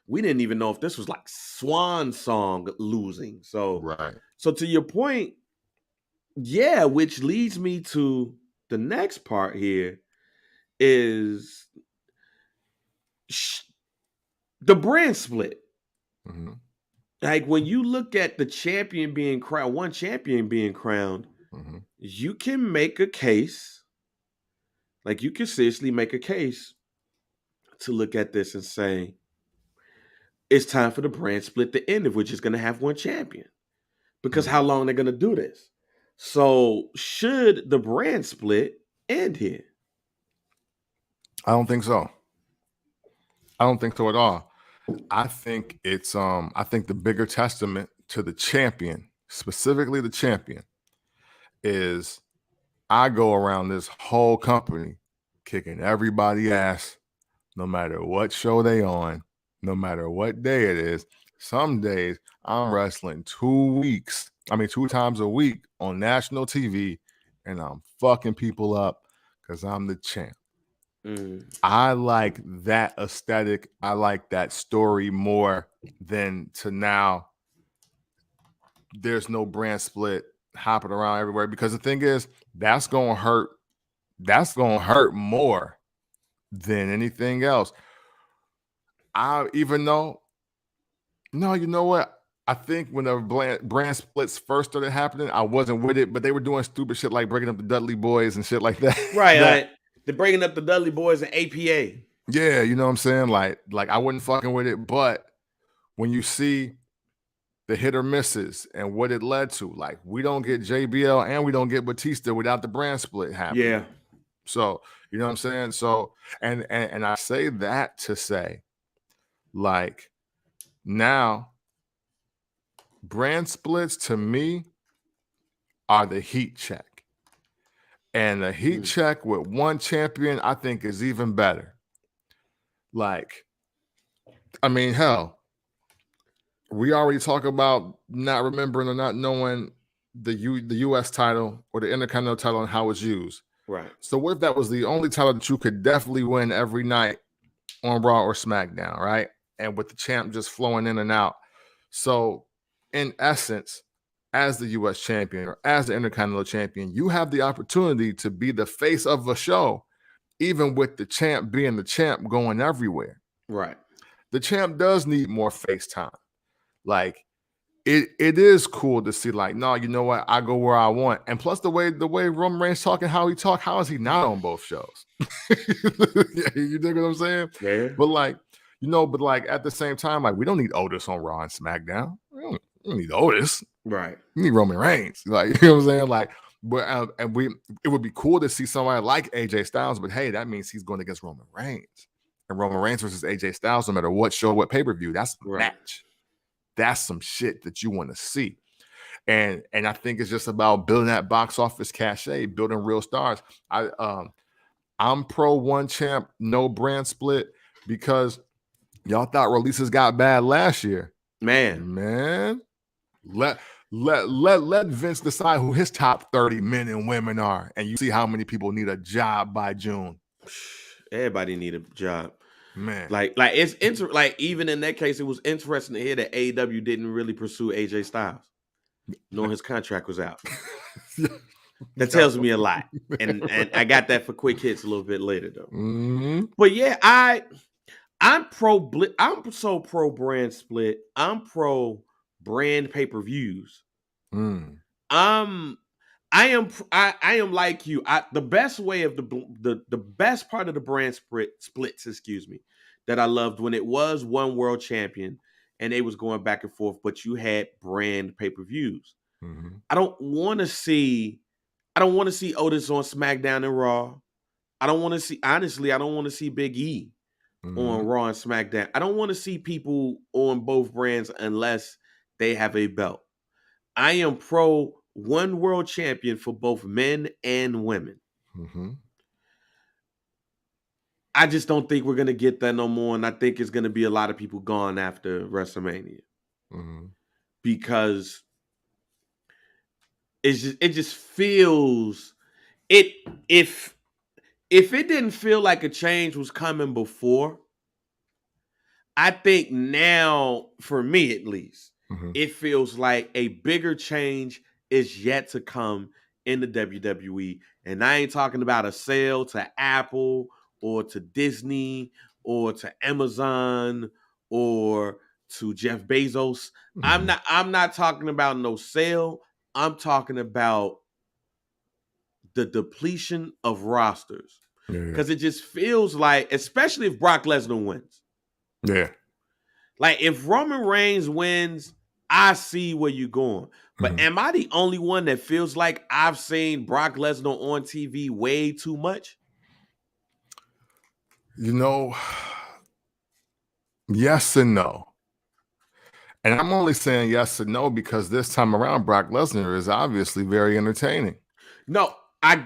We didn't even know if this was like swan song losing. So, right. So to your point, yeah, which leads me to the next part here is the brand split. Like when you look at the champion being crowned, one champion being crowned, you can make a case, like you can seriously make a case to look at this and say, it's time for the brand split to end, which is going to have one champion. Because how long they're going to do this? So should the brand split end here? I don't think so. I don't think so at all. I think it's I think the bigger testament to the champion, specifically the champion, is I go around this whole company kicking everybody ass, no matter what show they on, no matter what day it is. Some days I'm wrestling 2 times a week on national TV, and I'm fucking people up because I'm the champ. I like that aesthetic. I like that story more than to now there's no brand split hopping around everywhere, because the thing is, that's going to hurt. That's going to hurt more than anything else. You know what? I think when the brand splits first started happening, I wasn't with it, but they were doing stupid shit like breaking up the Dudley Boys and shit like that. Right. They're breaking up the Dudley Boys and APA. Yeah, you know what I'm saying? Like I wasn't fucking with it, but when you see the hit or misses and what it led to, like we don't get JBL and we don't get Batista without the brand split happening. Yeah. So, you know what I'm saying? So, and I say that to say, like, now brand splits to me are the heat check. And the heat check with one champion, I think, is even better. Like, I mean, hell, we already talk about not remembering or not knowing the U.S. title or the Intercontinental title and how it's used. Right. So what if that was the only title that you could definitely win every night on Raw or SmackDown, right? And with the champ just flowing in and out. So, in essence, as the U.S. champion or as the Intercontinental champion, you have the opportunity to be the face of a show, even with the champ being the champ going everywhere. Right. The champ does need more face time. Like, it is cool to see, like, no, you know what? I go where I want. And plus the way Roman Reigns talking, how he talk, how is he not on both shows? You dig what I'm saying? Yeah. But like, but like at the same time, like we don't need Otis on Raw and SmackDown. We don't need Otis. Right. We need Roman Reigns. Like, you know what I'm saying? Like, but it would be cool to see somebody like AJ Styles, but hey, that means he's going against Roman Reigns. And Roman Reigns versus AJ Styles, no matter what show, what pay-per-view, that's a match. That's some shit that you want to see. And I think it's just about building that box office cachet, building real stars. I'm pro one champ, no brand split, because y'all thought releases got bad last year. Man, let Vince decide who his top 30 men and women are, and you see how many people need a job by June. Everybody need a job. Man, like it's like even in that case, it was interesting to hear that AEW didn't really pursue AJ Styles, knowing his contract was out. That tells me a lot, and I got that for quick hits a little bit later though. Mm-hmm. But yeah, I'm so pro brand split. I'm pro brand pay-per-views. I am like you. The best way of the best part of the brand splits, that I loved when it was one world champion and they was going back and forth, but you had brand pay-per-views. Mm-hmm. I don't want to see Otis on SmackDown and Raw. I don't want to see Big E on Raw and SmackDown. I don't want to see people on both brands unless they have a belt. I am pro one world champion for both men and women. Mm-hmm. I just don't think we're going to get that no more. And I think it's going to be a lot of people gone after WrestleMania. Mm-hmm. Because it just feels if it didn't feel like a change was coming before, I think now, for me at least, it feels like a bigger change is yet to come in the WWE. And I ain't talking about a sale to Apple or to Disney or to Amazon or to Jeff Bezos. I'm not talking about no sale. I'm talking about the depletion of rosters. Because it just feels like, especially if Brock Lesnar wins. Yeah. Like if Roman Reigns wins, I see where you're going. But am I the only one that feels like I've seen Brock Lesnar on TV way too much? Yes and no. And I'm only saying yes and no because this time around, Brock Lesnar is obviously very entertaining. No, I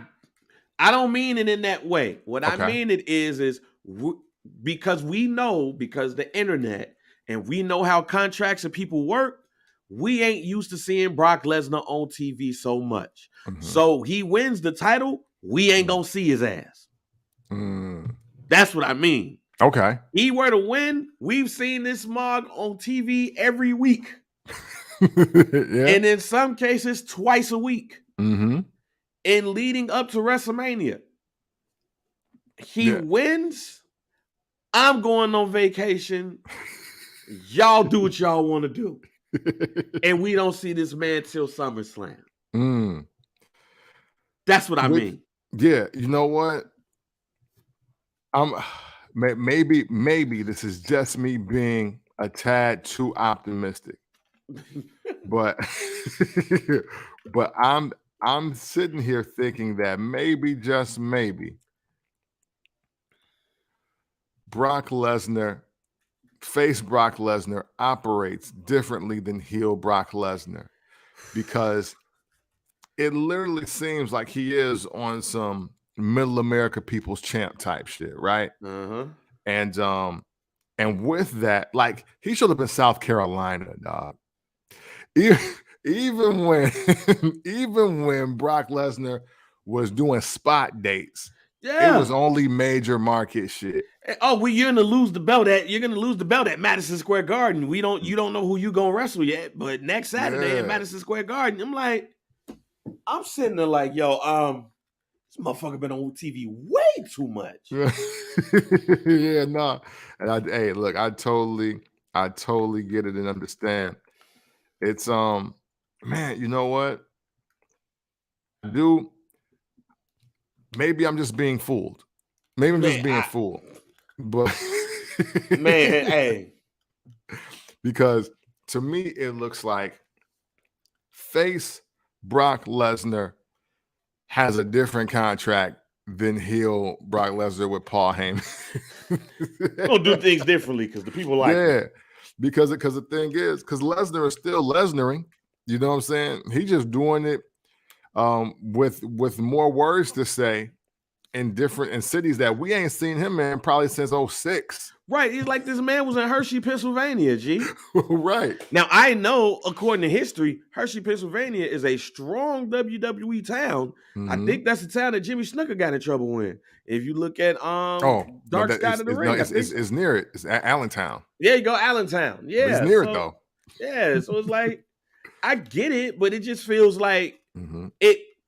don't mean it in that way. What I mean it is because the internet and we know how contracts and people work, we ain't used to seeing Brock Lesnar on TV so much. So he wins the title, we ain't gonna see his ass. That's what I mean. Okay. He were to win, we've seen this mug on TV every week. And in some cases, twice a week. And leading up to WrestleMania. He wins, I'm going on vacation. Y'all do what y'all want to do. And we don't see this man till SummerSlam. That's what I mean. Yeah, you know what? Maybe this is just me being a tad too optimistic. but I'm sitting here thinking that maybe, just maybe, Brock Lesnar operates differently than heel Brock Lesnar, because it literally seems like he is on some middle America people's champ type shit, right? And with that, like, he showed up in South Carolina, dog. Even when Brock Lesnar was doing spot dates, it was only major market shit. Oh, you're gonna lose the belt at Madison Square Garden. You don't know who you gonna wrestle yet, but next Saturday at Madison Square Garden, I'm sitting there like, yo, this motherfucker been on TV way too much. Yeah, no. And I totally get it and understand. It's man, you know what? Dude, maybe I'm just being fooled. Maybe I'm Man, just being fooled. But man, hey. Because to me, it looks like face Brock Lesnar has a different contract than heel Brock Lesnar with Paul Heyman. Gonna do things differently because the people like him. Yeah, because the thing is, because Lesnar is still Lesnaring. You know what I'm saying? He's just doing it with more words to say in cities that we ain't seen him in probably since 06. Right. He's like this man was in Hershey, Pennsylvania, G. Right. Now, I know, according to history, Hershey, Pennsylvania is a strong WWE town. I think that's the town that Jimmy Snuka got in trouble in. If you look at Dark Side of the Ring, it's near it. It's Allentown. Yeah, you go Allentown. Yeah. But it's near it though. Yeah. So it's like, I get it, but it just feels like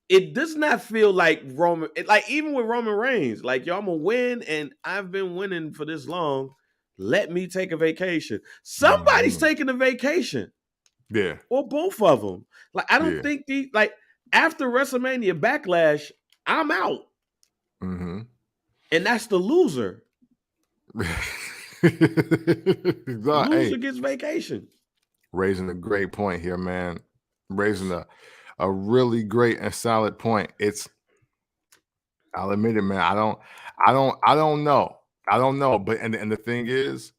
it does not feel like Roman. Like even with Roman Reigns, like yo, I'm gonna win, and I've been winning for this long. Let me take a vacation. Somebody's taking a vacation. Yeah, or both of them. Like I don't think after WrestleMania Backlash, I'm out, and that's the loser. Loser gets vacation. Raising a great point here, man. Raising a really great and solid point. I'll admit it, man. I don't know. But and the thing is,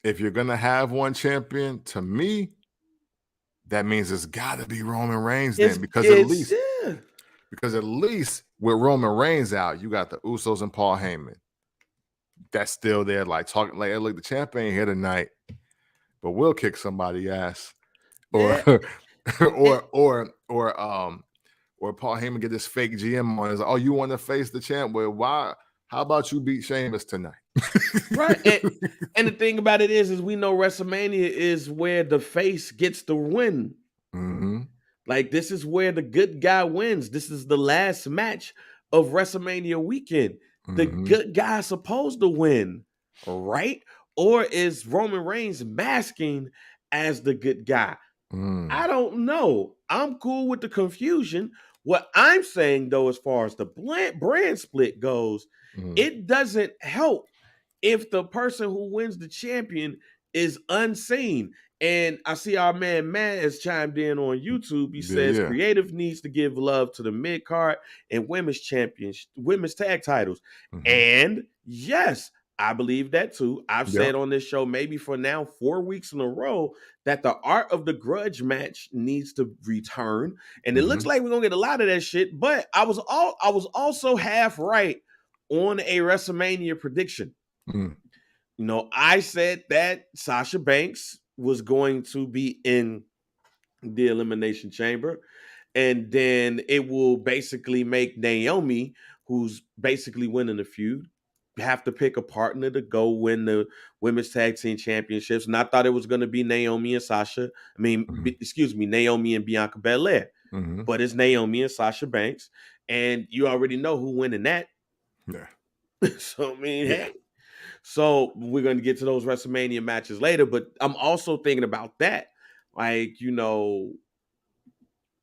if you're gonna have one champion, to me, that means it's gotta be Roman Reigns then. Because at least with Roman Reigns out, you got the Usos and Paul Heyman. That's still there, like talking like, hey, look, the champ ain't here tonight, but we'll kick somebody's ass. Or or Paul Heyman get this fake GM on. It's like, oh, you want to face the champ? Well, why? How about you beat Sheamus tonight? Right. And the thing about it is we know WrestleMania is where the face gets the win. Like this is where the good guy wins. This is the last match of WrestleMania weekend. The good guy's supposed to win, right? Or is Roman Reigns masking as the good guy? I don't know. I'm cool with the confusion. What I'm saying, though, as far as the brand split goes, it doesn't help if the person who wins the champion is unseen. And I see our man Matt has chimed in on YouTube. He says creative needs to give love to the mid card and women's tag titles. And yes, I believe that too. I've said on this show, maybe for now 4 weeks in a row, that the art of the grudge match needs to return. And it looks like we're gonna get a lot of that shit. But I was also half right on a WrestleMania prediction. You know, I said that Sasha Banks was going to be in the Elimination Chamber, and then it will basically make Naomi, who's basically winning the feud, have to pick a partner to go win the women's tag team championships. And I thought it was going to be Naomi and Sasha. I mean, excuse me, Naomi and Bianca Belair. But it's Naomi and Sasha Banks, and you already know who winning that. Yeah. So I mean, hey. So we're going to get to those WrestleMania matches later, but I'm also thinking about that. Like, you know,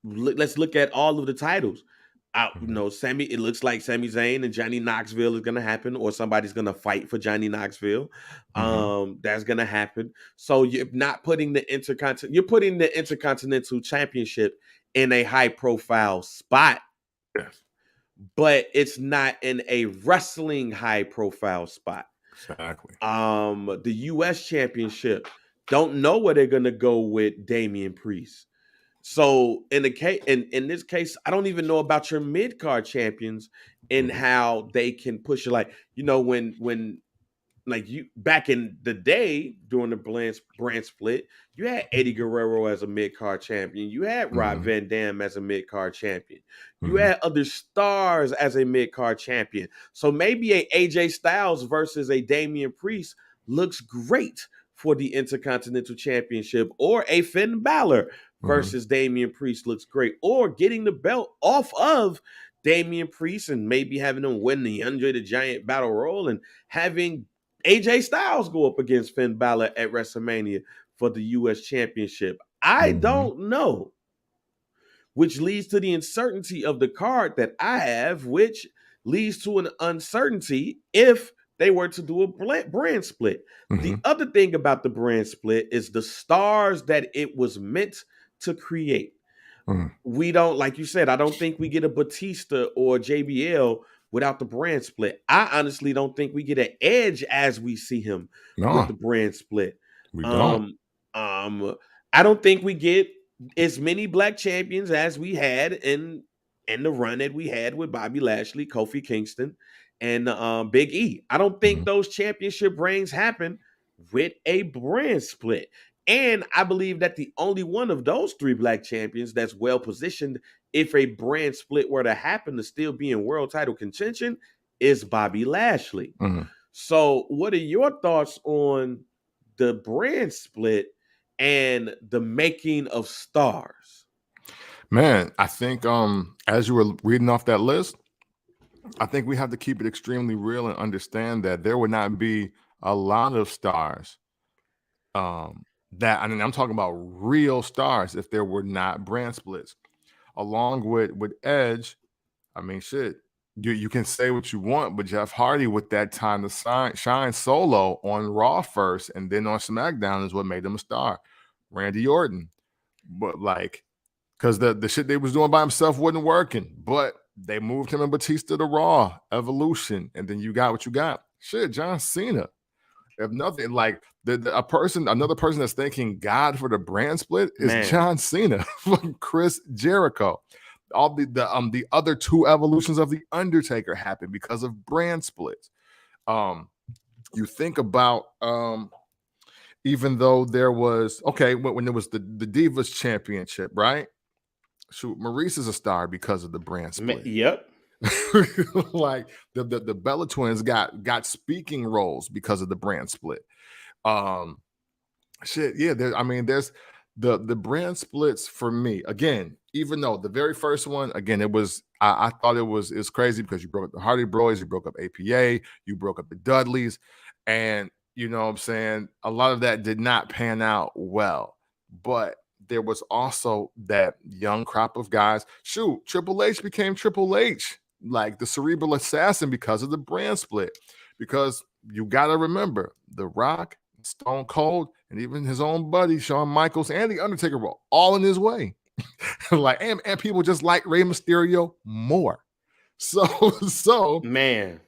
let's look at all of the titles. You know, it looks like Sami Zayn and Johnny Knoxville is going to happen, or somebody's going to fight for Johnny Knoxville. That's going to happen. So you're not putting you're putting the Intercontinental Championship in a high profile spot. Yes. But it's not in a wrestling high profile spot. Exactly. The US Championship, don't know where they're gonna go with Damian Priest. So in this case, I don't even know about your mid card champions and how they can push it. Like, you know, when like you back in the day during the brand split, you had Eddie Guerrero as a mid-card champion. You had Rob Van Dam as a mid-card champion. You had other stars as a mid-card champion. So maybe a AJ Styles versus a Damian Priest looks great for the Intercontinental Championship, or a Finn Balor versus Damian Priest looks great, or getting the belt off of Damian Priest and maybe having him win the Andre the Giant Battle Royal and having AJ Styles go up against Finn Balor at WrestleMania for the U.S. Championship. I don't know, which leads to the uncertainty of the card that I have, which leads to an uncertainty if they were to do a brand split. The other thing about the brand split is the stars that it was meant to create. We don't, like you said, I don't think we get a Batista or JBL without the brand split. I honestly don't think we get an Edge as we see him with the brand split. We don't. I don't think we get as many black champions as we had in the run that we had with Bobby Lashley, Kofi Kingston, and Big E. I don't think those championship reigns happen with a brand split. And I believe that the only one of those three black champions that's well positioned, if a brand split were to happen, to still be in world title contention, is Bobby Lashley. So, what are your thoughts on the brand split and the making of stars? Man, I think as you were reading off that list, I think we have to keep it extremely real and understand that there would not be a lot of stars. That, I mean, I'm talking about real stars if there were not brand splits. Along with Edge, I mean, shit, you can say what you want, but Jeff Hardy with that time to shine solo on Raw first and then on SmackDown is what made him a star. Randy Orton, but like, because the shit they was doing by himself wasn't working, but they moved him and Batista to Raw, Evolution, and then you got what you got. Shit, John Cena. If nothing, like another person that's thanking God for the brand split is John Cena from Chris Jericho. All the other two evolutions of the Undertaker happened because of brand splits. You think about even though there was when there was the Divas Championship, right? Shoot, Maurice is a star because of the brand split. Yep. Like the Bella Twins got speaking roles because of the brand split. Shit, yeah. There's the brand splits for me. Again, even though the very first one, again, it was I thought it's crazy because you broke up the Hardy Boys, you broke up APA, you broke up the Dudleys, and you know what I'm saying, a lot of that did not pan out well. But there was also that young crop of guys. Shoot, Triple H became Triple H, like the cerebral assassin, because of the brand split. Because you got to remember, The Rock, Stone Cold, and even his own buddy Shawn Michaels and The Undertaker were all in his way. Like, and people just like Rey Mysterio more. So man.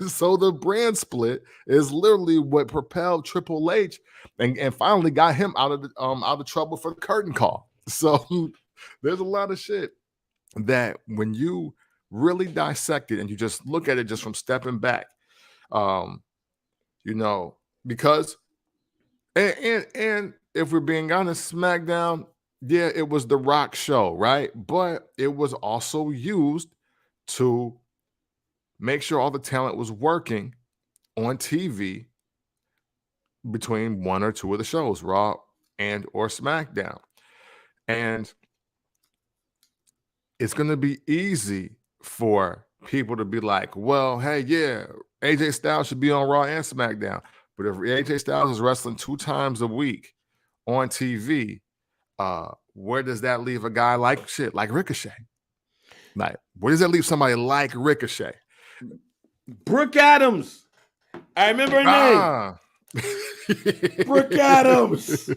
So the brand split is literally what propelled Triple H and finally got him out of trouble for the curtain call. So there's a lot of shit that when you really dissect it and you just look at it just from stepping back, because and if we're being honest, SmackDown, yeah, it was the Rock show, right? But it was also used to make sure all the talent was working on TV between one or two of the shows, Raw and or SmackDown. And it's going to be easy for people to be like, well, hey, yeah, AJ Styles should be on Raw and SmackDown. But if AJ Styles is wrestling 2 times a week on TV, where does that leave a guy like Ricochet? Like, where does that leave somebody like Ricochet? Brooke Adams. I remember her name. Brooke Adams.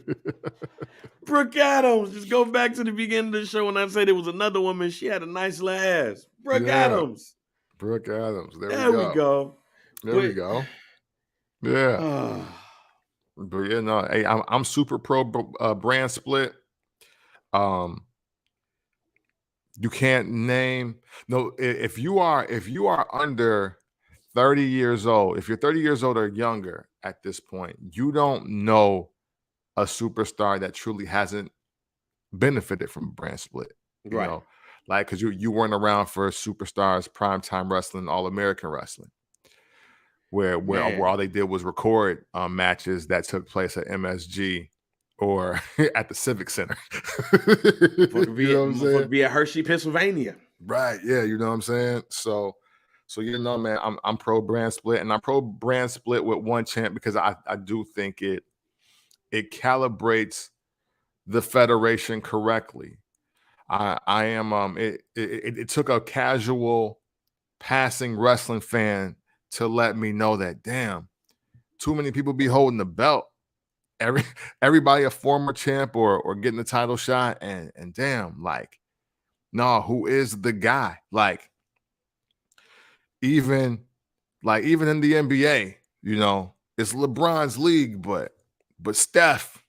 Brooke Adams. Just go back to the beginning of the show when I said there was another woman. She had a nice little ass. Brooke Adams. Brooke Adams. There we go. There we go. Yeah. But yeah, no, hey, I'm super pro brand split. You can't name if you are under 30 years old, if you're 30 years old or younger at this point, you don't know a superstar that truly hasn't benefited from a brand split. You know, like, because you weren't around for Superstars, Primetime Wrestling, All American Wrestling, where all they did was record matches that took place at MSG or at the Civic Center. Would be at Hershey, Pennsylvania. Right. Yeah. You know what I'm saying? So man, I'm pro brand split, and I'm pro brand split with one champ because I do think it calibrates the federation correctly. I am it took a casual passing wrestling fan to let me know that, damn, too many people be holding the belt. Everybody a former champ or getting the title shot, and damn, like, no, who is the guy? Like, even in the NBA, it's LeBron's league, but Steph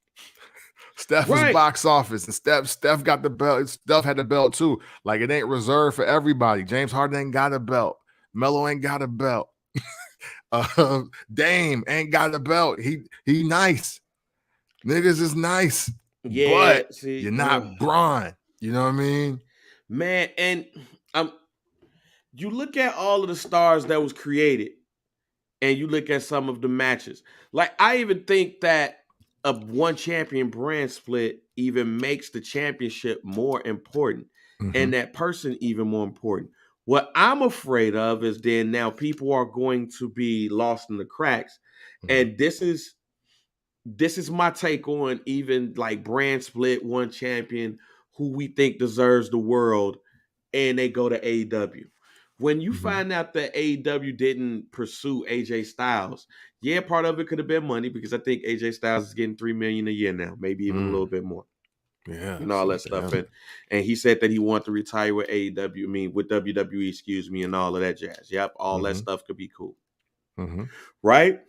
is Right. box office, and Steph got the belt. Steph had the belt too. Like, it ain't reserved for everybody. James Harden ain't got a belt. Melo ain't got a belt. Dame ain't got a belt. He nice. Niggas is nice. Yeah, but see, you're not Braun. You know what I mean? Man, and you look at all of the stars that was created, and you look at some of the matches. Like, I even think that a one champion brand split even makes the championship more important, and that person even more important. What I'm afraid of is then now people are going to be lost in the cracks, and this is my take on even like brand split one champion who we think deserves the world, and they go to AEW. When you find out that AEW didn't pursue AJ Styles, yeah, part of it could have been money, because I think AJ Styles is getting $3 million a year now, maybe even a little bit more. Yeah, and all that stuff. And he said that he wanted to retire with AEW, with WWE, excuse me, and all of that jazz. Yep, all that stuff could be cool. Right?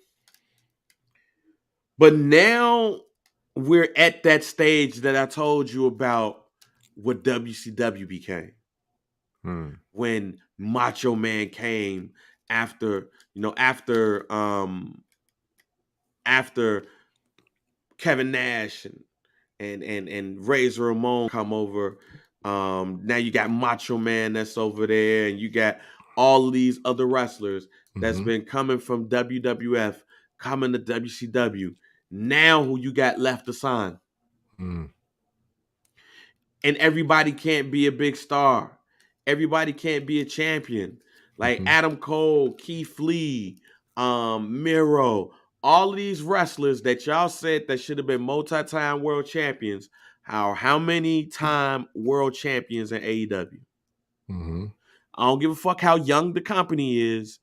But now we're at that stage that I told you about what WCW became. When Macho Man came after Kevin Nash and Razor Ramon come over. Now you got Macho Man that's over there, and you got all of these other wrestlers that's been coming from WWF coming to WCW. Now who you got left to sign? And everybody can't be a big star. Everybody can't be a champion. Like Adam Cole, Keith Lee, Miro, all of these wrestlers that y'all said that should have been multi-time world champions. How many time world champions in AEW? I don't give a fuck how young the company is.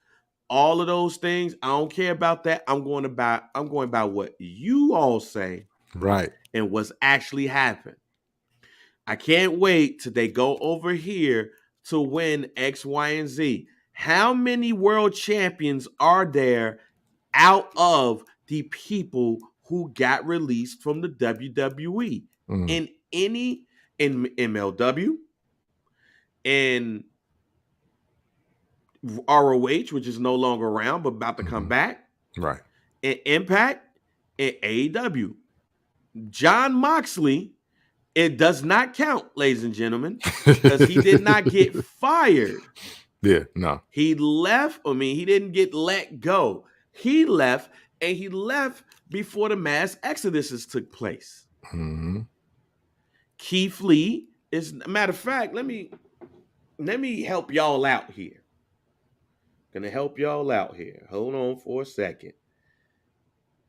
All of those things, I don't care about that. I'm going by what you all say, right, and what's actually happened. I can't wait till they go over here to win X, Y, and Z. How many world champions are there out of the people who got released from the WWE in MLW, in ROH, which is no longer around but about to come back, right, in Impact, in AEW? John Moxley, it does not count, ladies and gentlemen, because he did not get fired. Yeah, no. He left. He didn't get let go. He left, and he left before the mass exoduses took place. Keith Lee is, matter of fact, let me help y'all out here. Gonna help y'all out here. Hold on for a second,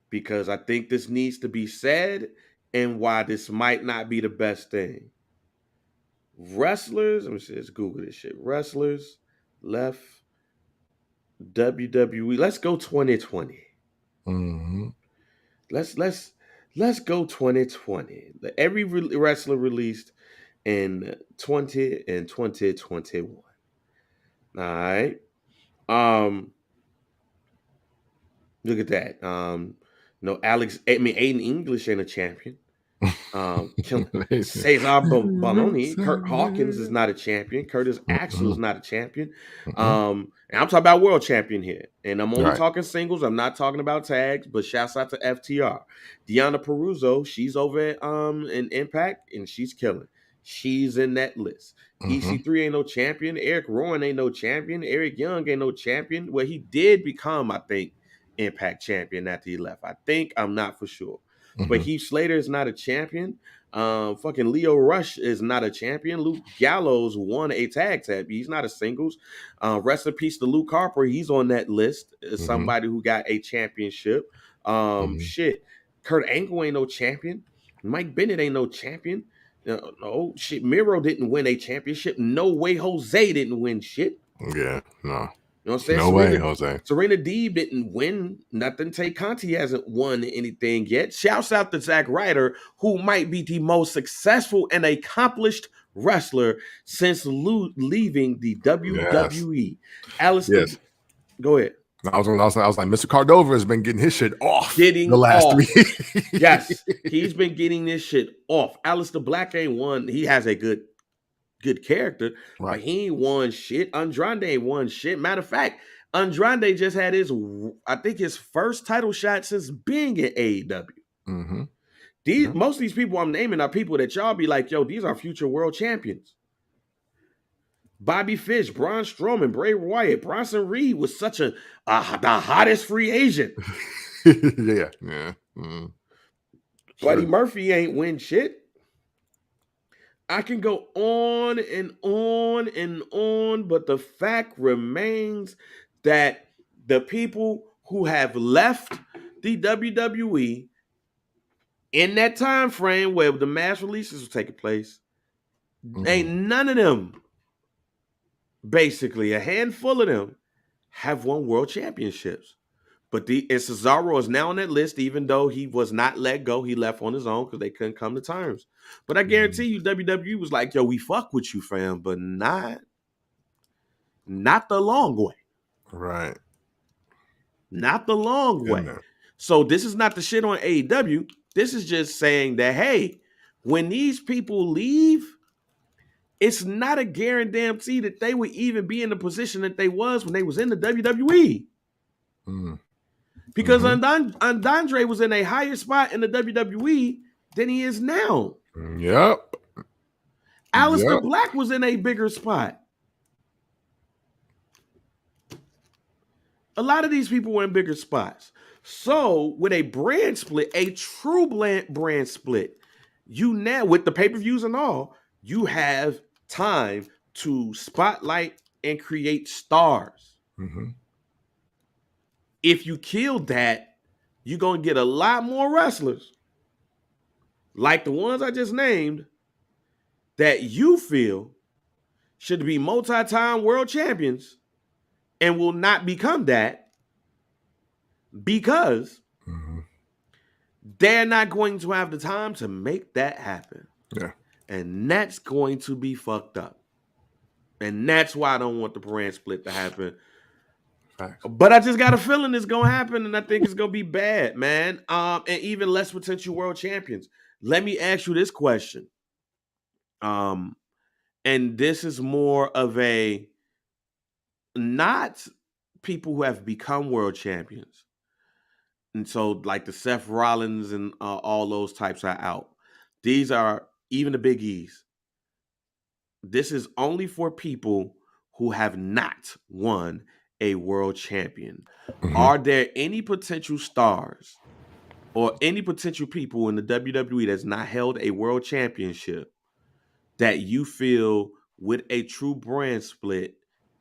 because I think this needs to be said, and why this might not be the best thing. Wrestlers, let me see, let's Google this shit. Wrestlers left WWE. Let's go 2020. Let's go 2020. Every wrestler released in 2021. All right. Look at that. Aiden English ain't a champion. Cesar Bononi, Kurt Hawkins is not a champion. Curtis Axel is not a champion. And I'm talking about world champion here. And I'm only talking singles. I'm not talking about tags, but shouts out to FTR. Deonna Purrazzo, she's over at in Impact, and she's killing. She's in that list. EC3 ain't no champion. Eric Rowan ain't no champion. Eric Young ain't no champion. Well, he did become, I think, Impact champion after he left. I think. I'm not for sure. But Heath Slater is not a champion. Fucking Leo Rush is not a champion. Luke Gallows won a tag tab. He's not a singles. Rest in peace to Luke Harper. He's on that list as somebody who got a championship. Shit. Kurt Angle ain't no champion. Mike Bennett ain't no champion. No shit. Miro didn't win a championship. No way Jose didn't win shit. Yeah, no. You know what I'm saying? No way, Jose. Serena Deeb didn't win nothing. Tay Conti hasn't won anything yet. Shouts out to Zack Ryder, who might be the most successful and accomplished wrestler since leaving the WWE. Yes. Go ahead. I was like, Mr. Cordova has been getting his shit off the last week. Yes, he's been getting this shit off. Aleister Black ain't won. He has a good character, right, but he ain't won shit. Andrade ain't won shit. Matter of fact, Andrade just had his first title shot since being at AEW. Mm-hmm. Most of these people I'm naming are people that y'all be like, yo, these are future world champions. Bobby Fish, Braun Strowman, Bray Wyatt, Bronson Reed was such the hottest free agent. Yeah. Mm-hmm. Buddy Murphy ain't win shit. I can go on and on and on, but the fact remains that the people who have left the WWE in that time frame where the mass releases were taking place, ain't none of them, basically a handful of them, have won world championships. But and Cesaro is now on that list, even though he was not let go. He left on his own because they couldn't come to terms. But I guarantee you, WWE was like, yo, we fuck with you, fam, but not the long way. Right. Not the long way. So this is not the shit on AEW. This is just saying that, hey, when these people leave, it's not a guarantee that they would even be in the position that they was when they was in the WWE. Because Andre was in a higher spot in the WWE than he is now. Yep. Aleister Black was in a bigger spot. A lot of these people were in bigger spots. So with a brand split, a true brand split, you now, with the pay-per-views and all, you have time to spotlight and create stars. Mm-hmm. If you kill that, you're going to get a lot more wrestlers, like the ones I just named, that you feel should be multi-time world champions and will not become that because they're not going to have the time to make that happen. Yeah. And that's going to be fucked up. And that's why I don't want the brand split to happen. Facts. But I just got a feeling it's going to happen, and I think it's going to be bad, man. And even less potential world champions. Let me ask you this question. And this is more of a not people who have become world champions. And so like the Seth Rollins and all those types are out. These are even the Big E's. This is only for people who have not won a world champion. Mm-hmm. Are there any potential stars or any potential people in the WWE that's not held a world championship that you feel with a true brand split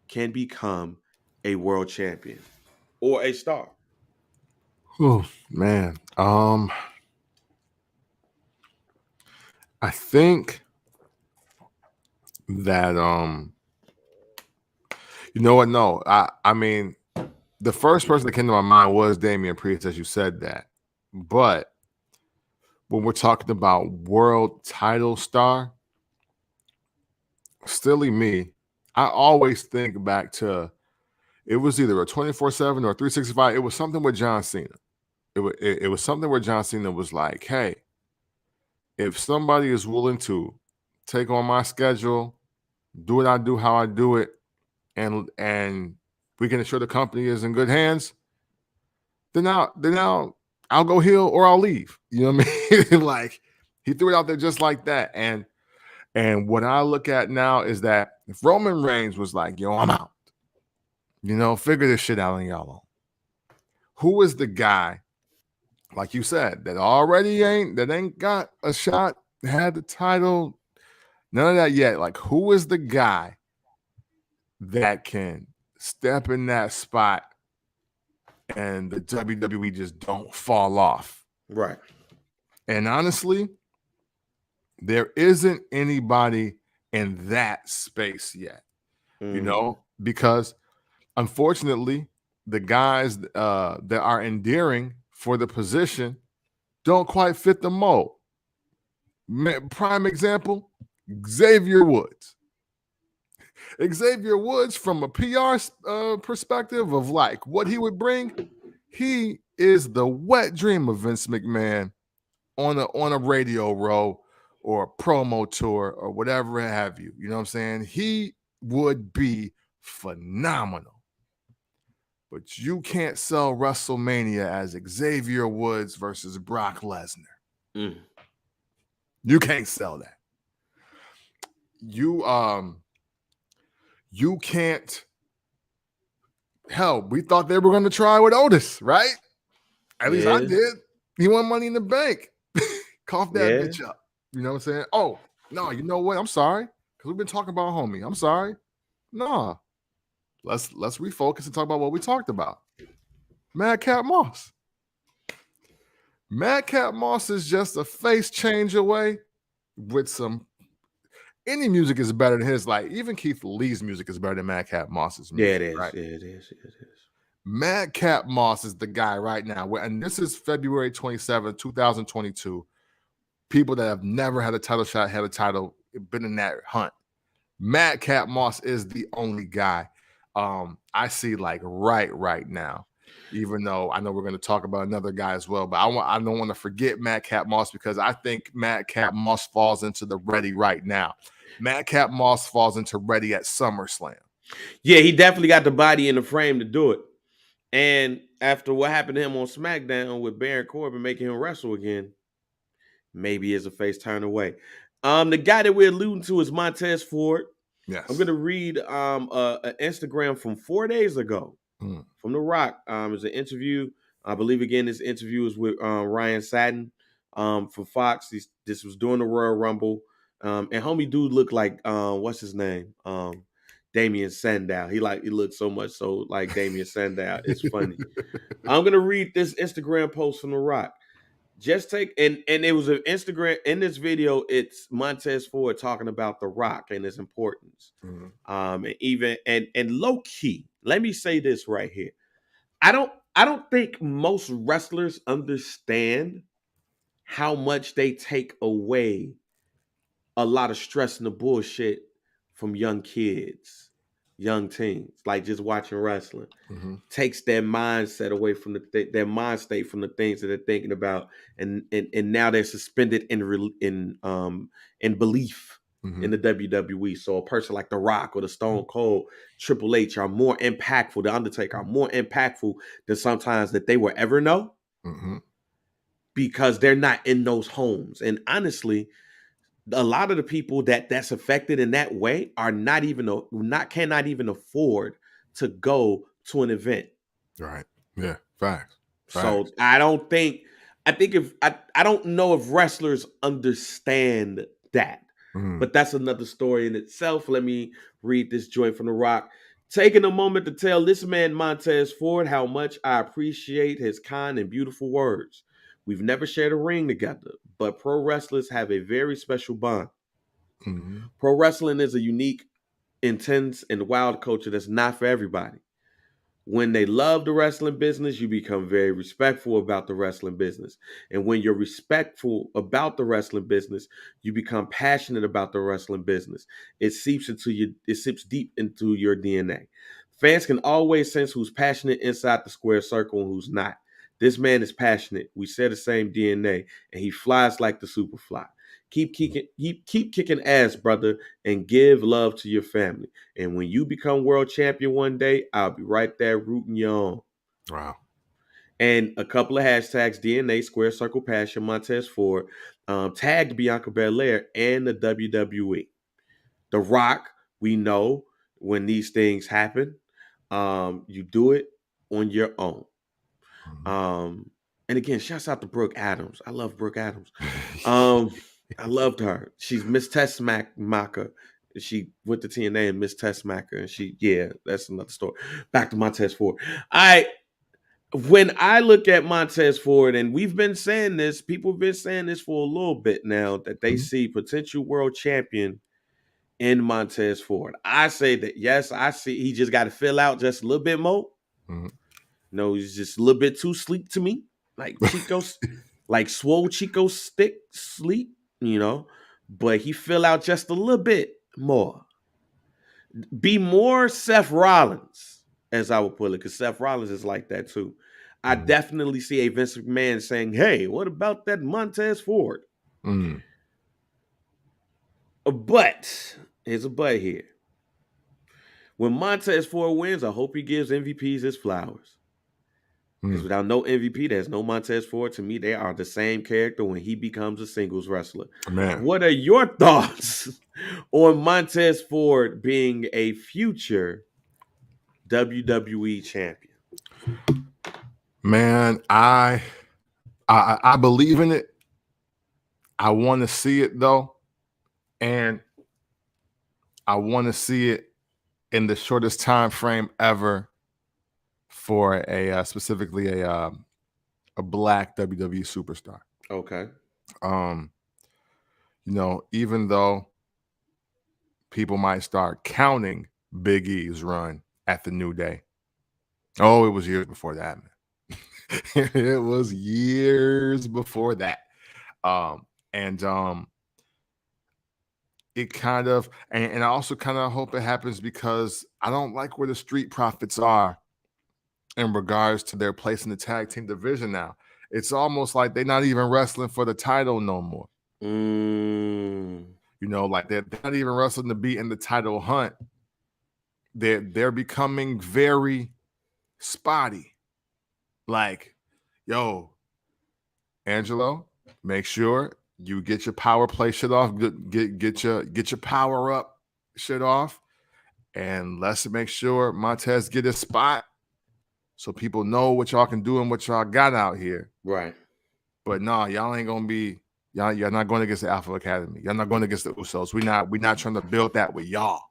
can become a world champion or a star? Oh, man. I think that you know what? No, I mean, the first person that came to my mind was Damian Priest, as you said that. But when we're talking about world title star, silly me, I always think back to it was either a 24/7 or 365. It was something with John Cena. It was something where John Cena was like, hey, if somebody is willing to take on my schedule, do what I do, how I do it, and we can ensure the company is in good hands, then I'll go heel or I'll leave. You know what I mean? Like he threw it out there just like that. And what I look at now is that if Roman Reigns was like, yo, I'm out, figure this shit out on y'all own. Who is the guy, like you said, that already ain't got a shot, had the title, none of that yet? Like, who is the guy that can step in that spot and the WWE just don't fall off? Right. And honestly, There isn't anybody in that space yet, you know, because unfortunately, the guys that are endearing for the position don't quite fit the mold. Prime example, Xavier Woods. Xavier Woods, from a PR perspective of like what he would bring, he is the wet dream of Vince McMahon on a radio row or a promo tour or whatever have you. You know what I'm saying? He would be phenomenal. But you can't sell WrestleMania as Xavier Woods versus Brock Lesnar. You can't sell that. You can't. Hell, we thought they were going to try with Otis, right? At least I did. He won Money in the Bank. Cough that bitch up. You know what I'm saying? Oh, no, you know what? I'm sorry. Because we've been talking about homie. I'm sorry. Nah. Let's refocus and talk about what we talked about. Madcap Moss. Madcap Moss is just a face change away with some. Any music is better than his. Like, even Keith Lee's music is better than Madcap Moss's music. Yeah, it is. Right? Yeah, it is. Madcap Moss is the guy right now. And this is February 27, 2022. People that have never had a title shot, had a title, been in that hunt. Madcap Moss is the only guy I see like right now. Even though I know we're going to talk about another guy as well, but I don't want to forget Madcap Moss because I think Madcap Moss falls into the ready right now. Madcap Moss falls into ready at SummerSlam. Yeah, he definitely got the body and the frame to do it. And after what happened to him on SmackDown with Baron Corbin making him wrestle again, maybe is a face turn away. The guy that we're alluding to is Montez Ford. Yes. I'm going to read an Instagram from 4 days ago from The Rock. It's an interview. I believe, again, this interview is with Ryan Satin from Fox. This was during the Royal Rumble. And homie dude looked like, what's his name? Damien Sandow. He looks so much so like Damien Sandow. It's funny. I'm going to read this Instagram post from The Rock. Just take and it was an Instagram in this video. It's Montez Ford talking about The Rock and his importance. And even and low key, let me say this right here. I don't think most wrestlers understand how much they take away a lot of stress and the bullshit from young kids, young teens, like just watching wrestling. Takes their mindset away from their mind state from the things that they're thinking about, and now they're suspended in belief in the WWE. So a person like The Rock or the Stone Cold, Triple H are more impactful. The Undertaker are more impactful than sometimes that they will ever know, because they're not in those homes. And honestly, a lot of the people that's affected in that way are cannot even afford to go to an event. Right. Yeah. Facts. So I don't know if wrestlers understand that. But that's another story in itself. Let me read this joint from The Rock. Taking a moment to tell this man Montez Ford how much I appreciate his kind and beautiful words. We've never shared a ring together, but pro wrestlers have a very special bond. Pro wrestling is a unique, intense, and wild culture that's not for everybody. When they love the wrestling business, you become very respectful about the wrestling business. And when you're respectful about the wrestling business, you become passionate about the wrestling business. It seeps deep into your DNA. Fans can always sense who's passionate inside the square circle and who's not. This man is passionate. We share the same DNA, and he flies like the Superfly. Keep kicking ass, brother, and give love to your family. And when you become world champion one day, I'll be right there rooting you on. Wow. And a couple of hashtags: DNA, Square Circle Passion, Montez Ford, tagged Bianca Belair and the WWE. The Rock, we know when these things happen, you do it on your own. And again, shouts out to Brooke Adams. I love Brooke Adams. I loved her. She's Miss Tessmacher. She went to TNA and Miss Tessmacher, and that's another story. Back to Montez Ford. when I look at Montez Ford, and we've been saying this, people have been saying this for a little bit now, that they see potential world champion in Montez Ford. I say that, yes, I see he just got to fill out just a little bit more. No, he's just a little bit too sleek to me. Like Chico's, like swole Chico stick sleep, but he fill out just a little bit more. Be more Seth Rollins, as I would put it, because Seth Rollins is like that too. I definitely see a Vince McMahon saying, hey, what about that Montez Ford? But, here's a but here. When Montez Ford wins, I hope he gives MVPs his flowers. Because without no MVP, there's no Montez Ford. To me, they are the same character when he becomes a singles wrestler. Man. What are your thoughts on Montez Ford being a future WWE champion? Man, I believe in it. I want to see it though, and I want to see it in the shortest time frame ever for specifically a black WWE superstar. Okay. Even though people might start counting Big E's run at the New Day. Oh, it was years before that, man. It was years before that. It kind of, and I also kind of hope it happens because I don't like where the Street Profits are in regards to their place in the tag team division now. It's almost like they're not even wrestling for the title no more. Like they're not even wrestling to be in the title hunt. They're becoming very spotty. Like, yo, Angelo, make sure you get your power play shit off. Get your power up shit off, and let's make sure Montez get his spot so people know what y'all can do and what y'all got out here. Right. But no, y'all ain't gonna be you're not going against the Alpha Academy. You're not going against the Usos. We're not trying to build that with y'all.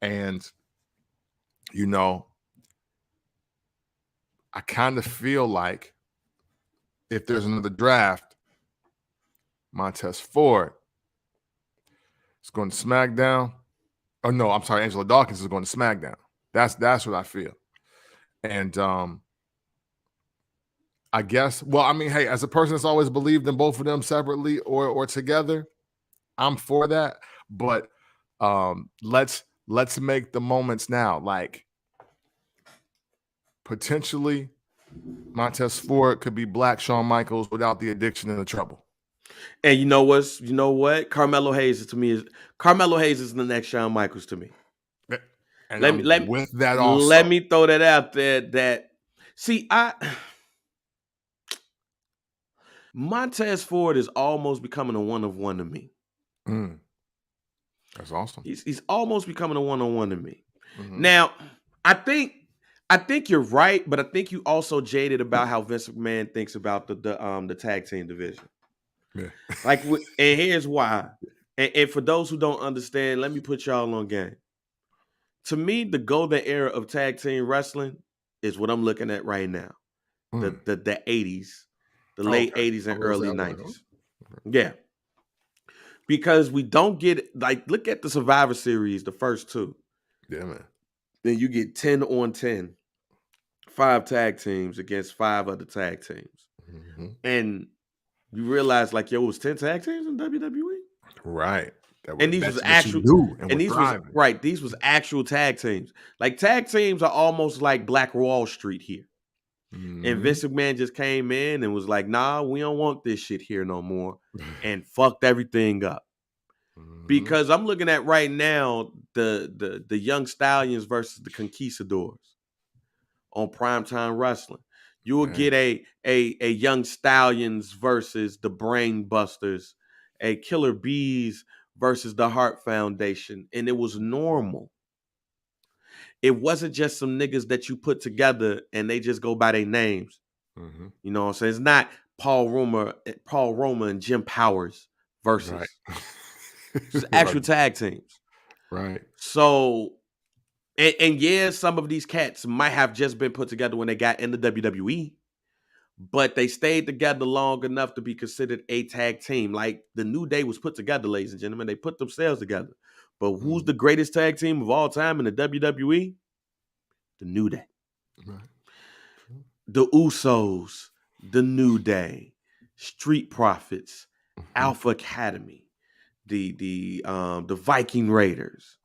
And I kind of feel like if there's another draft, Montez Ford is going to SmackDown. Oh no, I'm sorry, Angelo Dawkins is going to SmackDown. That's what I feel. And I guess, well, I mean, hey, as a person that's always believed in both of them separately or together, I'm for that. But let's make the moments now. Like, potentially Montez Ford could be Black Shawn Michaels without the addiction and the trouble. And you know what? Carmelo Hayes is the next Shawn Michaels to me. And let me throw that out there. Montez Ford is almost becoming a one-of-one to me. That's awesome. He's almost becoming a one-on-one to me. Now, I think you're right, but I think you also jaded about how Vince McMahon thinks about the tag team division. Yeah. And here's why. And for those who don't understand, let me put y'all on game. To me, the golden era of tag team wrestling is what I'm looking at right now. The 80s, the late 80s and early 90s. Yeah. Because we don't get, look at the Survivor Series, the first two. Yeah, man. Then you get 10 on 10, 5 tag teams against 5 other tag teams. And you realize, it was 10 tag teams in WWE? Right. And these was actual, these was actual tag teams. Like, tag teams are almost like Black Wall Street here. And Vince McMahon just came in and was like, nah, we don't want this shit here no more. And fucked everything up. Because I'm looking at right now the Young Stallions versus the Conquistadors on Primetime Wrestling. You will get a Young Stallions versus the Brain Busters, a Killer Bees versus the Heart Foundation, and it was normal. It wasn't just some niggas that you put together and they just go by their names. You know what I'm saying? It's not Paul Roma and Jim Powers versus. Right. It's actual tag teams. Right. So And yeah, some of these cats might have just been put together when they got in the WWE, but they stayed together long enough to be considered a tag team. Like the New Day was put together, ladies and gentlemen. They put themselves together. But who's the greatest tag team of all time in the WWE? The New Day. Right. The Usos, the New Day, Street Profits, Alpha Academy, the Viking Raiders.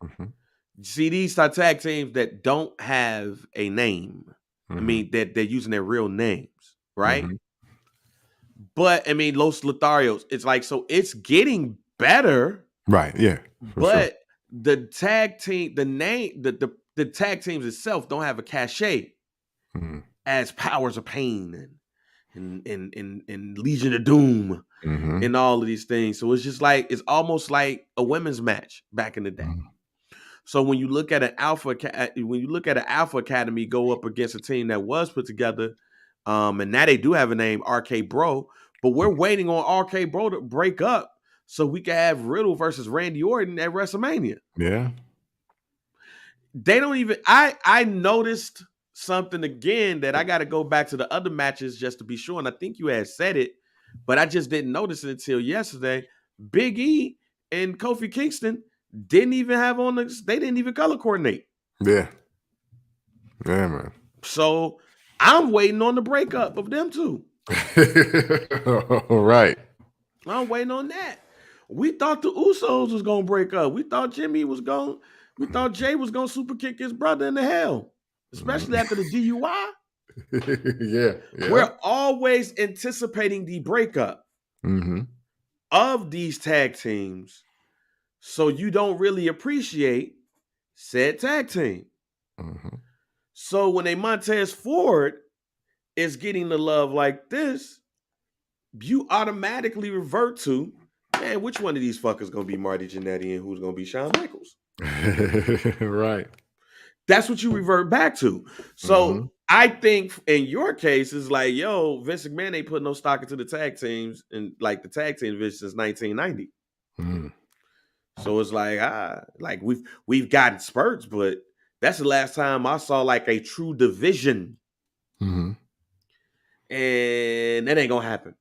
See, these are tag teams that don't have a name. I mean, that they're using their real names, right? But I mean, Los Lotharios, it's like, so it's getting better. Right, yeah. But the tag team, the name, the tag teams itself don't have a cachet as Powers of Pain and Legion of Doom and all of these things. So it's just like, it's almost like a women's match back in the day. So when you look at an Alpha Academy go up against a team that was put together, and now they do have a name, RK Bro, but we're waiting on RK Bro to break up so we can have Riddle versus Randy Orton at WrestleMania. Yeah. They don't even. I noticed something again that I got to go back to the other matches just to be sure, and I think you had said it, but I just didn't notice it until yesterday. Big E and Kofi Kingston didn't even have on they didn't even color coordinate. Yeah. Yeah, man. So I'm waiting on the breakup of them two. Right. I'm waiting on that. We thought the Usos was gonna break up. We thought Jay was gonna super kick his brother into hell, especially after the DUI. Yeah. We're always anticipating the breakup of these tag teams, so you don't really appreciate said tag team. So when a Montez Ford is getting the love like this, you automatically revert to, man, which one of these fuckers gonna be Marty Jannetty and who's gonna be Shawn Michaels? Right. That's what you revert back to. So I think in your case, it's like, yo, Vince McMahon ain't put no stock into the tag teams and like the tag team division since 1990. So it's like we've gotten spurts, but that's the last time I saw like a true division. And that ain't gonna happen.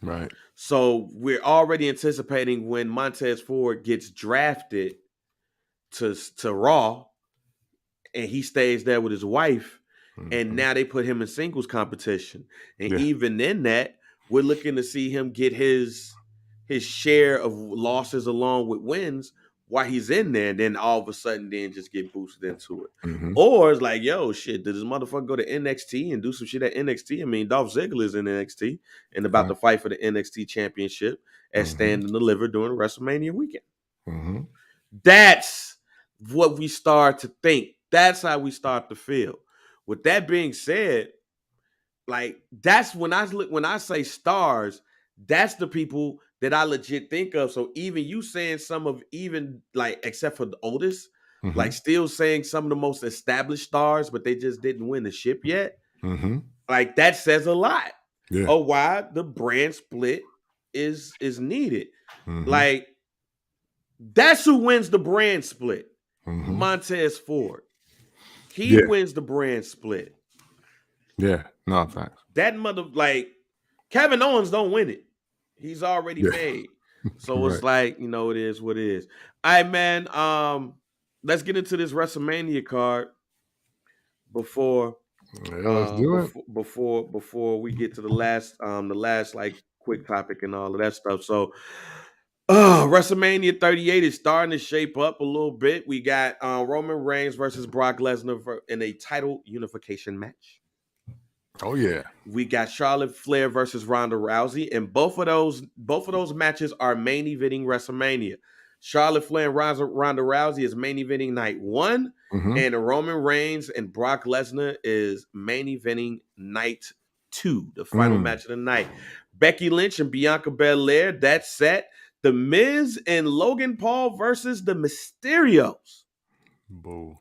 Right. So we're already anticipating when Montez Ford gets drafted to Raw and he stays there with his wife, and now they put him in singles competition. And even in that, we're looking to see him get his share of losses along with wins while he's in there, and then all of a sudden then just get boosted into it. Or it's like, yo, shit, did this motherfucker go to NXT and do some shit at NXT? I mean, Dolph Ziggler is in NXT and about to fight for the NXT championship at Stand and Deliver during WrestleMania weekend. That's what we start to think. That's how we start to feel. With that being said, like that's when I say stars, that's the people that I legit think of. So even you saying some of, even like, except for the oldest, like still saying some of the most established stars, but they just didn't win the ship yet. Like that says a lot of why the brand split is needed. Like that's who wins the brand split. Montez Ford. He wins the brand split. Yeah, no facts. That like Kevin Owens don't win it. He's already paid. So it's like, you know, it is what it is. All right, man. Let's get into this WrestleMania card before let's do it. Before we get to the last like quick topic and all of that stuff. So WrestleMania 38 is starting to shape up a little bit. We got Roman Reigns versus Brock Lesnar in a title unification match. Oh yeah. We got Charlotte Flair versus Ronda Rousey, and both of those matches are main eventing WrestleMania. Charlotte Flair and Ronda Rousey is main eventing night 1, and Roman Reigns and Brock Lesnar is main eventing night 2, the final match of the night. Becky Lynch and Bianca Belair, that's set. The Miz and Logan Paul versus the Mysterios. Boo.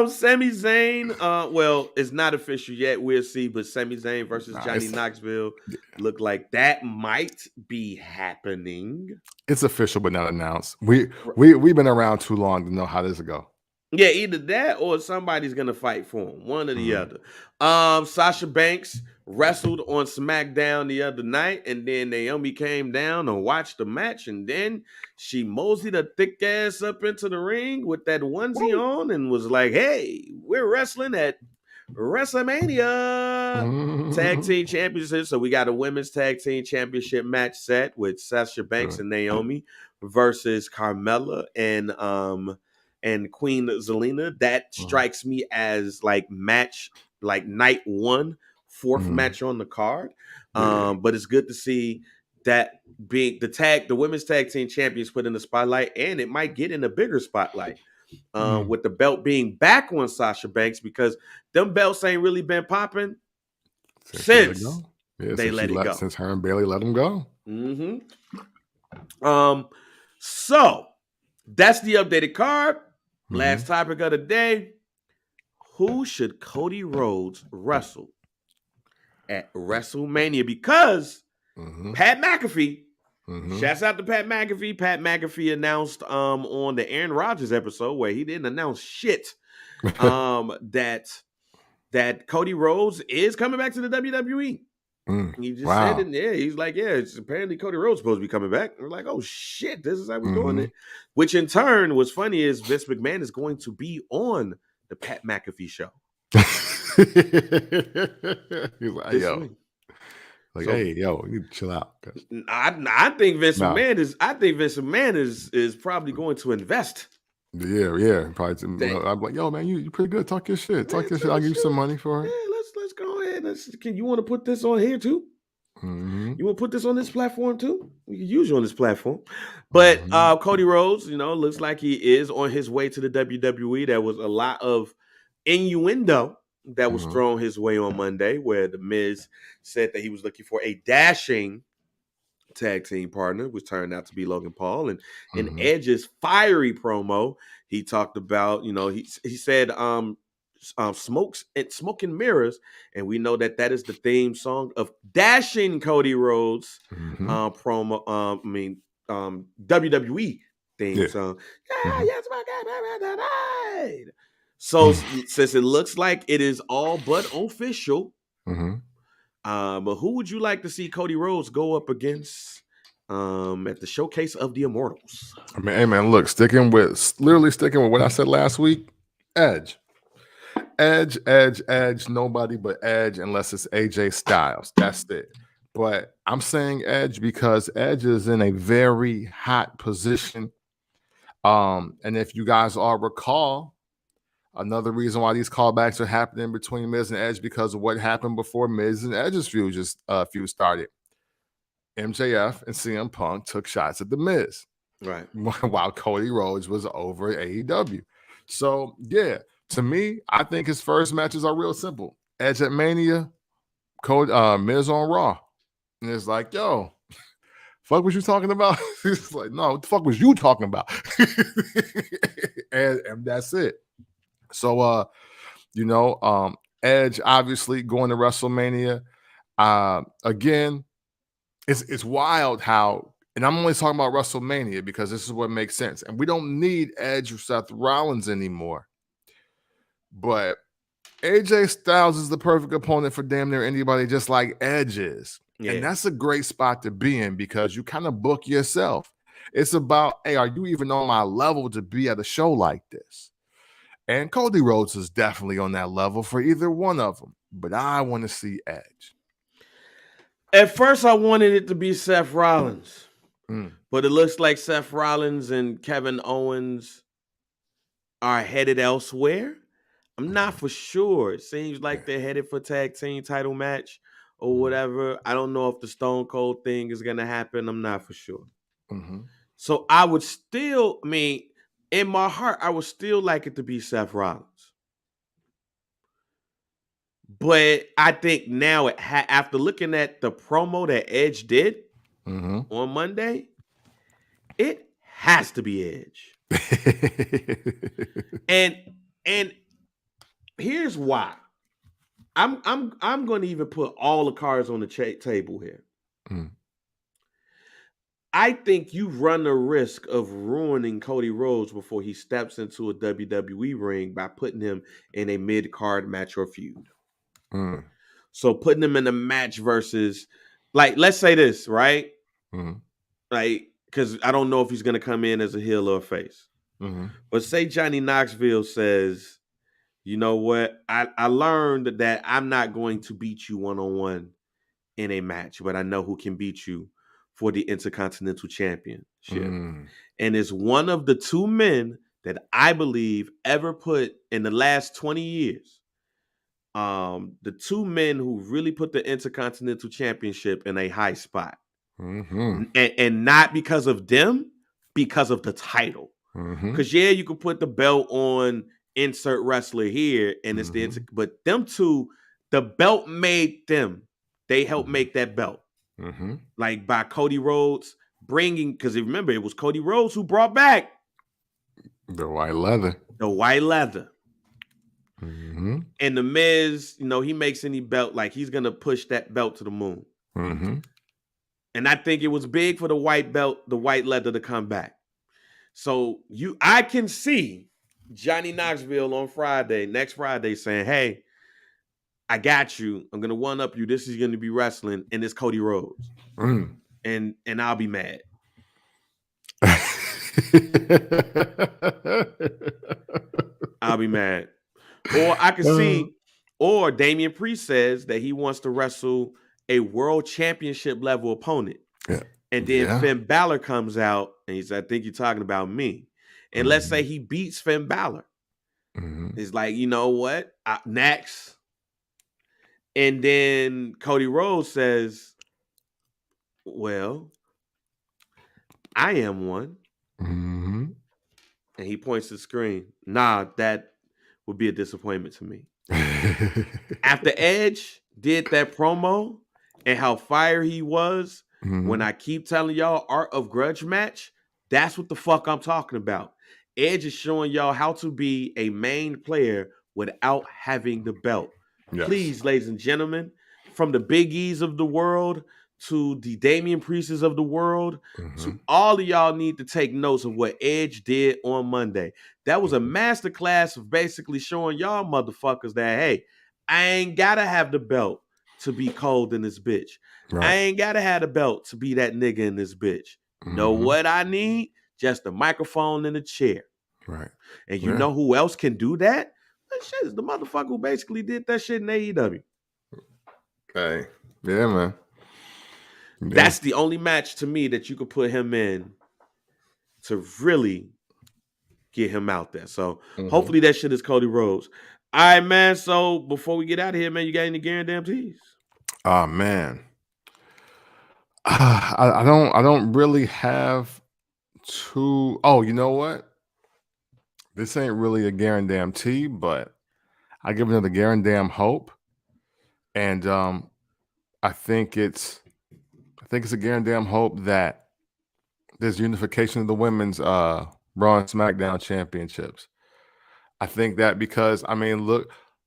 Sami Zayn. Well, it's not official yet. We'll see. But Sami Zayn versus Johnny Knoxville look like that might be happening. It's official, but not announced. We've been around too long to know how this will go. Yeah, either that or somebody's gonna fight for him. One or the other. Sasha Banks wrestled on Smackdown the other night, and then Naomi came down and watched the match, and then she moseyed her thick ass up into the ring with that onesie on and was like, "Hey, we're wrestling at Wrestlemania Tag Team Championship." So we got a women's tag team championship match set with Sasha Banks and Naomi versus Carmella and Queen Zelina. That strikes me as like night one, fourth match on the card. But it's good to see that being the women's tag team champions put in the spotlight, and it might get in a bigger spotlight with the belt being back on Sasha Banks, because them belts ain't really been popping since they let it go. Since her and Bailey let them go. So that's the updated card. Last topic of the day. Who should Cody Rhodes wrestle at WrestleMania? Because Pat McAfee, shouts out to Pat McAfee. Pat McAfee announced on the Aaron Rodgers episode, where he didn't announce shit, that Cody Rhodes is coming back to the WWE. He just said it. Yeah, he's like, yeah, it's apparently Cody Rhodes supposed to be coming back. We're like, oh shit, this is how we're doing it. Which in turn, what's funny is Vince McMahon is going to be on the Pat McAfee show. He's like, yo, hey, yo, you need to chill out. I think Vince McMahon is. I think Vince McMahon is probably going to invest. Yeah, probably. I'm like, yo, man, you pretty good. Talk your shit. Talk your shit. I'll give you some money for it. Yeah, let's go ahead. Can you want to put this on here too? You want to put this on this platform too? We can use you on this platform. But Cody Rhodes, looks like he is on his way to the WWE. There was a lot of innuendo that was thrown his way on Monday, where The Miz said that he was looking for a dashing tag team partner, which turned out to be Logan Paul. And in Edge's fiery promo, he talked about, he said smoke and mirrors, and we know that is the theme song of Dashing Cody Rhodes promo. WWE theme song. Yes, my God. So since it looks like it is all but official, but who would you like to see Cody Rhodes go up against at the Showcase of the Immortals? Hey man, look, literally sticking with what I said last week. Edge, nobody but Edge, unless it's AJ Styles. That's it. But I'm saying Edge because Edge is in a very hot position. And if you guys all recall, another reason why these callbacks are happening between Miz and Edge, because of what happened before Miz and Edge's feud started. MJF and CM Punk took shots at the Miz, right? While Cody Rhodes was over at AEW. So yeah, to me, I think his first matches are real simple. Edge at Mania, Miz on Raw, and it's like, yo, fuck what you talking about? He's like, no, what the fuck was you talking about? and that's it. So, Edge obviously going to WrestleMania. Again, it's wild how, and I'm only talking about WrestleMania because this is what makes sense. And we don't need Edge or Seth Rollins anymore. But AJ Styles is the perfect opponent for damn near anybody, just like Edge is. Yeah. And that's a great spot to be in because you kind of book yourself. It's about, hey, are you even on my level to be at a show like this? And Cody Rhodes is definitely on that level for either one of them. But I want to see Edge. At first, I wanted it to be Seth Rollins. But it looks like Seth Rollins and Kevin Owens are headed elsewhere. I'm not for sure. It seems like they're headed for tag team title match or whatever. I don't know if the Stone Cold thing is going to happen. I'm not for sure. So I would still, in my heart, I would still like it to be Seth Rollins. But I think now, after looking at the promo that Edge did on Monday, it has to be Edge. and here's why. I'm going to even put all the cards on the table here. Mm. I think you run the risk of ruining Cody Rhodes before he steps into a WWE ring by putting him in a mid-card match or feud. Mm. So putting him in a match versus, like, let's say this, right? Mm. Like, because I don't know if he's going to come in as a heel or a face. Mm-hmm. But say Johnny Knoxville says, you know what? I learned that I'm not going to beat you one-on-one in a match, but I know who can beat you for the Intercontinental Championship. Mm. And it's one of the two men that I believe ever put in the last 20 years. The two men who really put the Intercontinental Championship in a high spot. Mm-hmm. And not because of them, because of the title. Mm-hmm. Because yeah, you could put the belt on insert wrestler here, and it's Mm-hmm. but them two, the belt made them. They helped make that belt. Mm-hmm. Like by Cody Rhodes bringing, because remember, it was Cody Rhodes who brought back The white leather. the white leather. Mm-hmm. And the Miz, he makes any belt, like he's gonna push that belt to the moon. Mm-hmm. And I think it was big for the white belt, the white leather to come back. So I can see Johnny Knoxville on next Friday saying, hey, I got you. I'm gonna one up you. This is gonna be wrestling, and it's Cody Rhodes. Mm. And I'll be mad. I'll be mad. Or I can see, or Damian Priest says that he wants to wrestle a world championship level opponent. Yeah. And then Finn Balor comes out and he says, I think you're talking about me. And let's say he beats Finn Balor. Mm-hmm. It's like, you know what? Next. And then Cody Rhodes says, well, I am one. Mm-hmm. And he points to the screen. Nah, that would be a disappointment to me. After Edge did that promo and how fire he was, when I keep telling y'all Art of Grudge match, that's what the fuck I'm talking about. Edge is showing y'all how to be a main player without having the belt. Yes. Please, ladies and gentlemen, from the Big E's of the world to the Damian Priests of the world, to all of y'all need to take notes of what Edge did on Monday. That was a masterclass of basically showing y'all motherfuckers that, hey, I ain't gotta have the belt to be cold in this bitch. Right. I ain't gotta have the belt to be that nigga in this bitch. Know what I need? Just a microphone and a chair. Right. And you know who else can do that? That shit is the motherfucker who basically did that shit in AEW. Okay. Yeah, man. Yeah. That's the only match to me that you could put him in to really get him out there. So hopefully that shit is Cody Rhodes. All right, man. So before we get out of here, man, you got any guarantees? Oh, man. I don't really have too. Oh, you know what? This ain't really a guarantee, but I give it another guarantee hope. And I think it's a guarantee hope that there's unification of the women's Raw and SmackDown championships. I think that because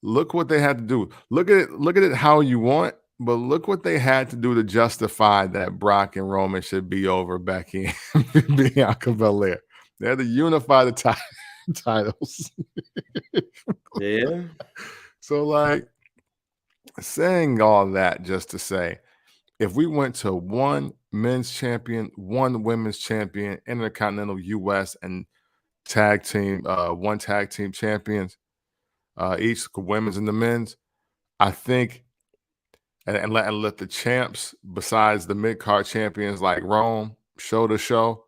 look what they had to do. Look at it how you want, but look what they had to do to justify that Brock and Roman should be over Becky and Bianca Belair. They had to unify the titles. Yeah. So, like, saying all that just to say, if we went to one men's champion, one women's champion, Intercontinental US and one tag team champions, each women's and the men's, I think, and let the champs besides the mid-card champions like Rome show the show,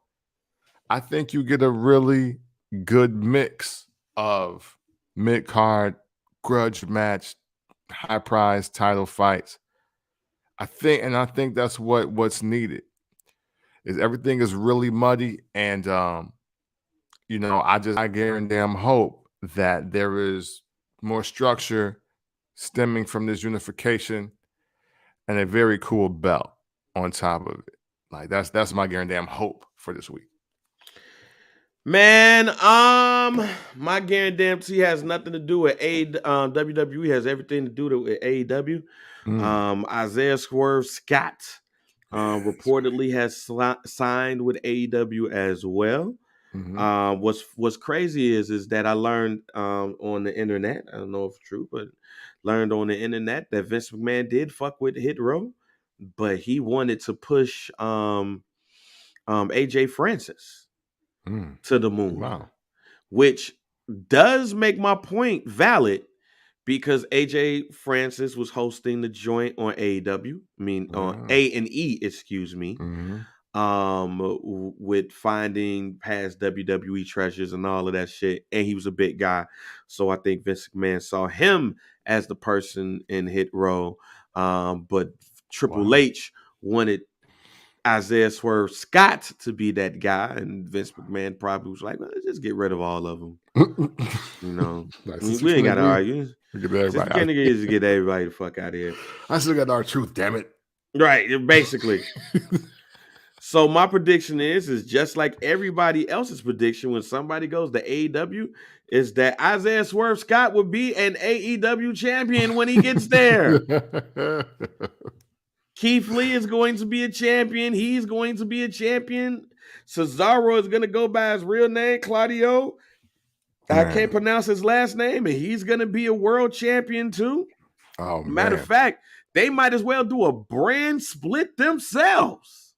I think you get a really good mix of mid-card grudge match, high prize title fights. I think that's what's needed. Is everything is really muddy, and I guarantee hope that there is more structure stemming from this unification and a very cool belt on top of it. Like that's my guarantee hope for this week. Man, my guarantee has nothing to do with WWE. Has everything to do with AEW. Isaiah Swerve Scott reportedly has signed with AEW as well. What's crazy is that I learned on the internet. I don't know if it's true, but learned on the internet that Vince McMahon did fuck with Hit Row, but he wanted to push AJ Francis to the moon. Wow. Which does make my point valid because AJ Francis was hosting the joint on AEW. I mean, on A&E, excuse me. With finding past WWE treasures and all of that shit. And he was a big guy. So I think Vince McMahon saw him as the person in Hit Row. But Triple H wanted Isaiah Swerve Scott to be that guy, and Vince McMahon probably was like, well, let's just get rid of all of them. You know, we ain't got to argue. Just get everybody the fuck out of here. I still got our truth, damn it. Right, basically. So my prediction is just like everybody else's prediction when somebody goes to AEW, is that Isaiah Swerve Scott will be an AEW champion when he gets there. Keith Lee is going to be a champion. He's going to be a champion. Cesaro is going to go by his real name, Claudio. I can't pronounce his last name, and he's going to be a world champion too. Oh, Matter of fact, they might as well do a brand split themselves.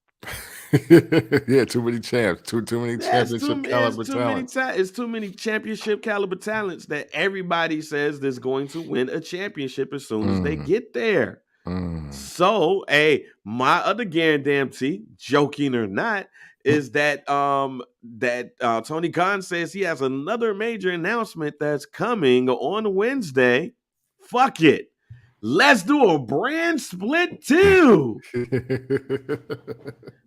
Yeah, too many champs. Too many championship caliber talents. It's too many championship caliber talents that everybody says is going to win a championship as soon as they get there. So, my other guarantee, joking or not, is that Tony Khan says he has another major announcement that's coming on Wednesday. Fuck it. Let's do a brand split too.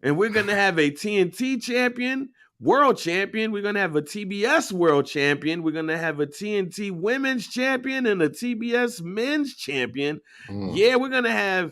And we're going to have a TNT champion, world champion. We're going to have a TBS world champion. We're going to have a TNT women's champion and a TBS men's champion. Yeah, we're going to have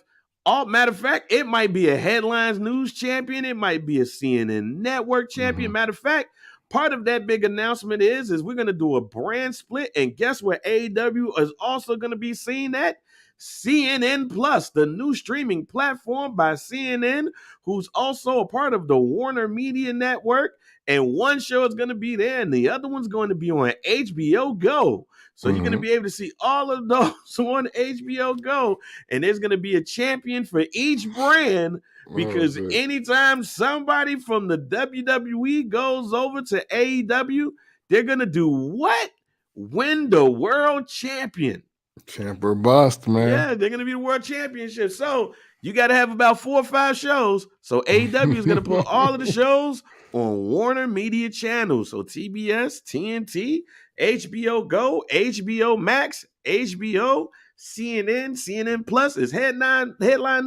matter of fact, it might be a Headlines News champion. It might be a CNN Network champion. Matter of fact, part of that big announcement is we're going to do a brand split. And guess where AEW is also going to be seen at? CNN Plus, the new streaming platform by CNN, who's also a part of the Warner Media Network. And one show is going to be there, and the other one's going to be on HBO Go. So you're going to be able to see all of those on HBO Go. And there's going to be a champion for each brand because anytime somebody from the WWE goes over to AEW, they're going to do what? Win the world champion. Champ or bust, man. Yeah, they're going to be the world championship. So you got to have about 4 or 5 shows. So AEW is going to put all of the shows on Warner Media channels. So TBS, TNT, HBO Go, HBO Max, HBO, CNN, CNN Plus. Is Headline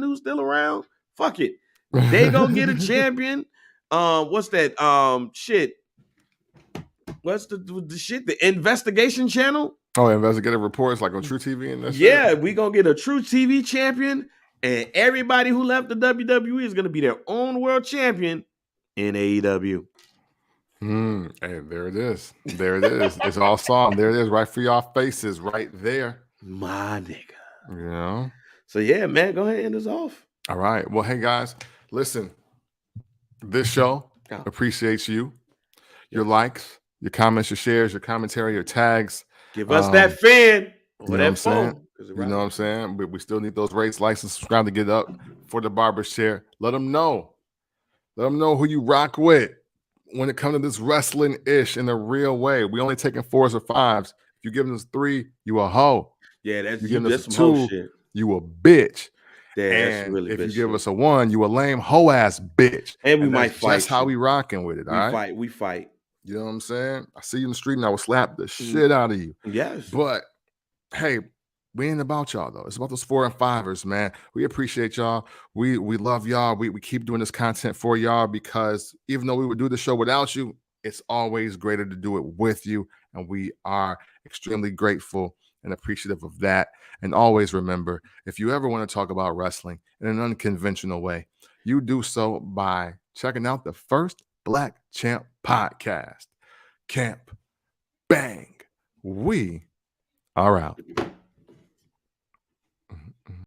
News still around? Fuck it. They go get a champion. What's that? Shit. What's the shit? The Investigation Channel? Oh, investigative reports like on True TV and that shit? Yeah, we going to get a True TV champion, and everybody who left the WWE is going to be their own world champion in AEW. Hey, there it is. There it is. It's all song. There it is, right for y'all faces, right there. My nigga. You know? So, yeah, man, go ahead and end us off. All right. Well, hey, guys, listen. This show appreciates you, your likes, your comments, your shares, your commentary, your tags. Give us that fan or that phone. You know what I'm saying? But we still need those rates, likes, and subscribe to get up for the barber's chair. Let them know. Let them know who you rock with when it comes to this wrestling-ish in a real way. We only taking 4s or 5s. If you giving us 3, you a hoe. Yeah, that's you giving us some 2, hoe shit. You a bitch. Yeah, that's and really if you shit. give us a 1, you a lame hoe ass bitch. And we might fight. That's how we rocking with it. We fight. You know what I'm saying? I see you in the street and I will slap the shit out of you. Yes. But hey, we ain't about y'all though. It's about those 4 and 5ers, man. We appreciate y'all. We love y'all. We keep doing this content for y'all because even though we would do the show without you, it's always greater to do it with you. And we are extremely grateful and appreciative of that. And always remember, if you ever want to talk about wrestling in an unconventional way, you do so by checking out the First Black Champ podcast. camp. Bang. We are out.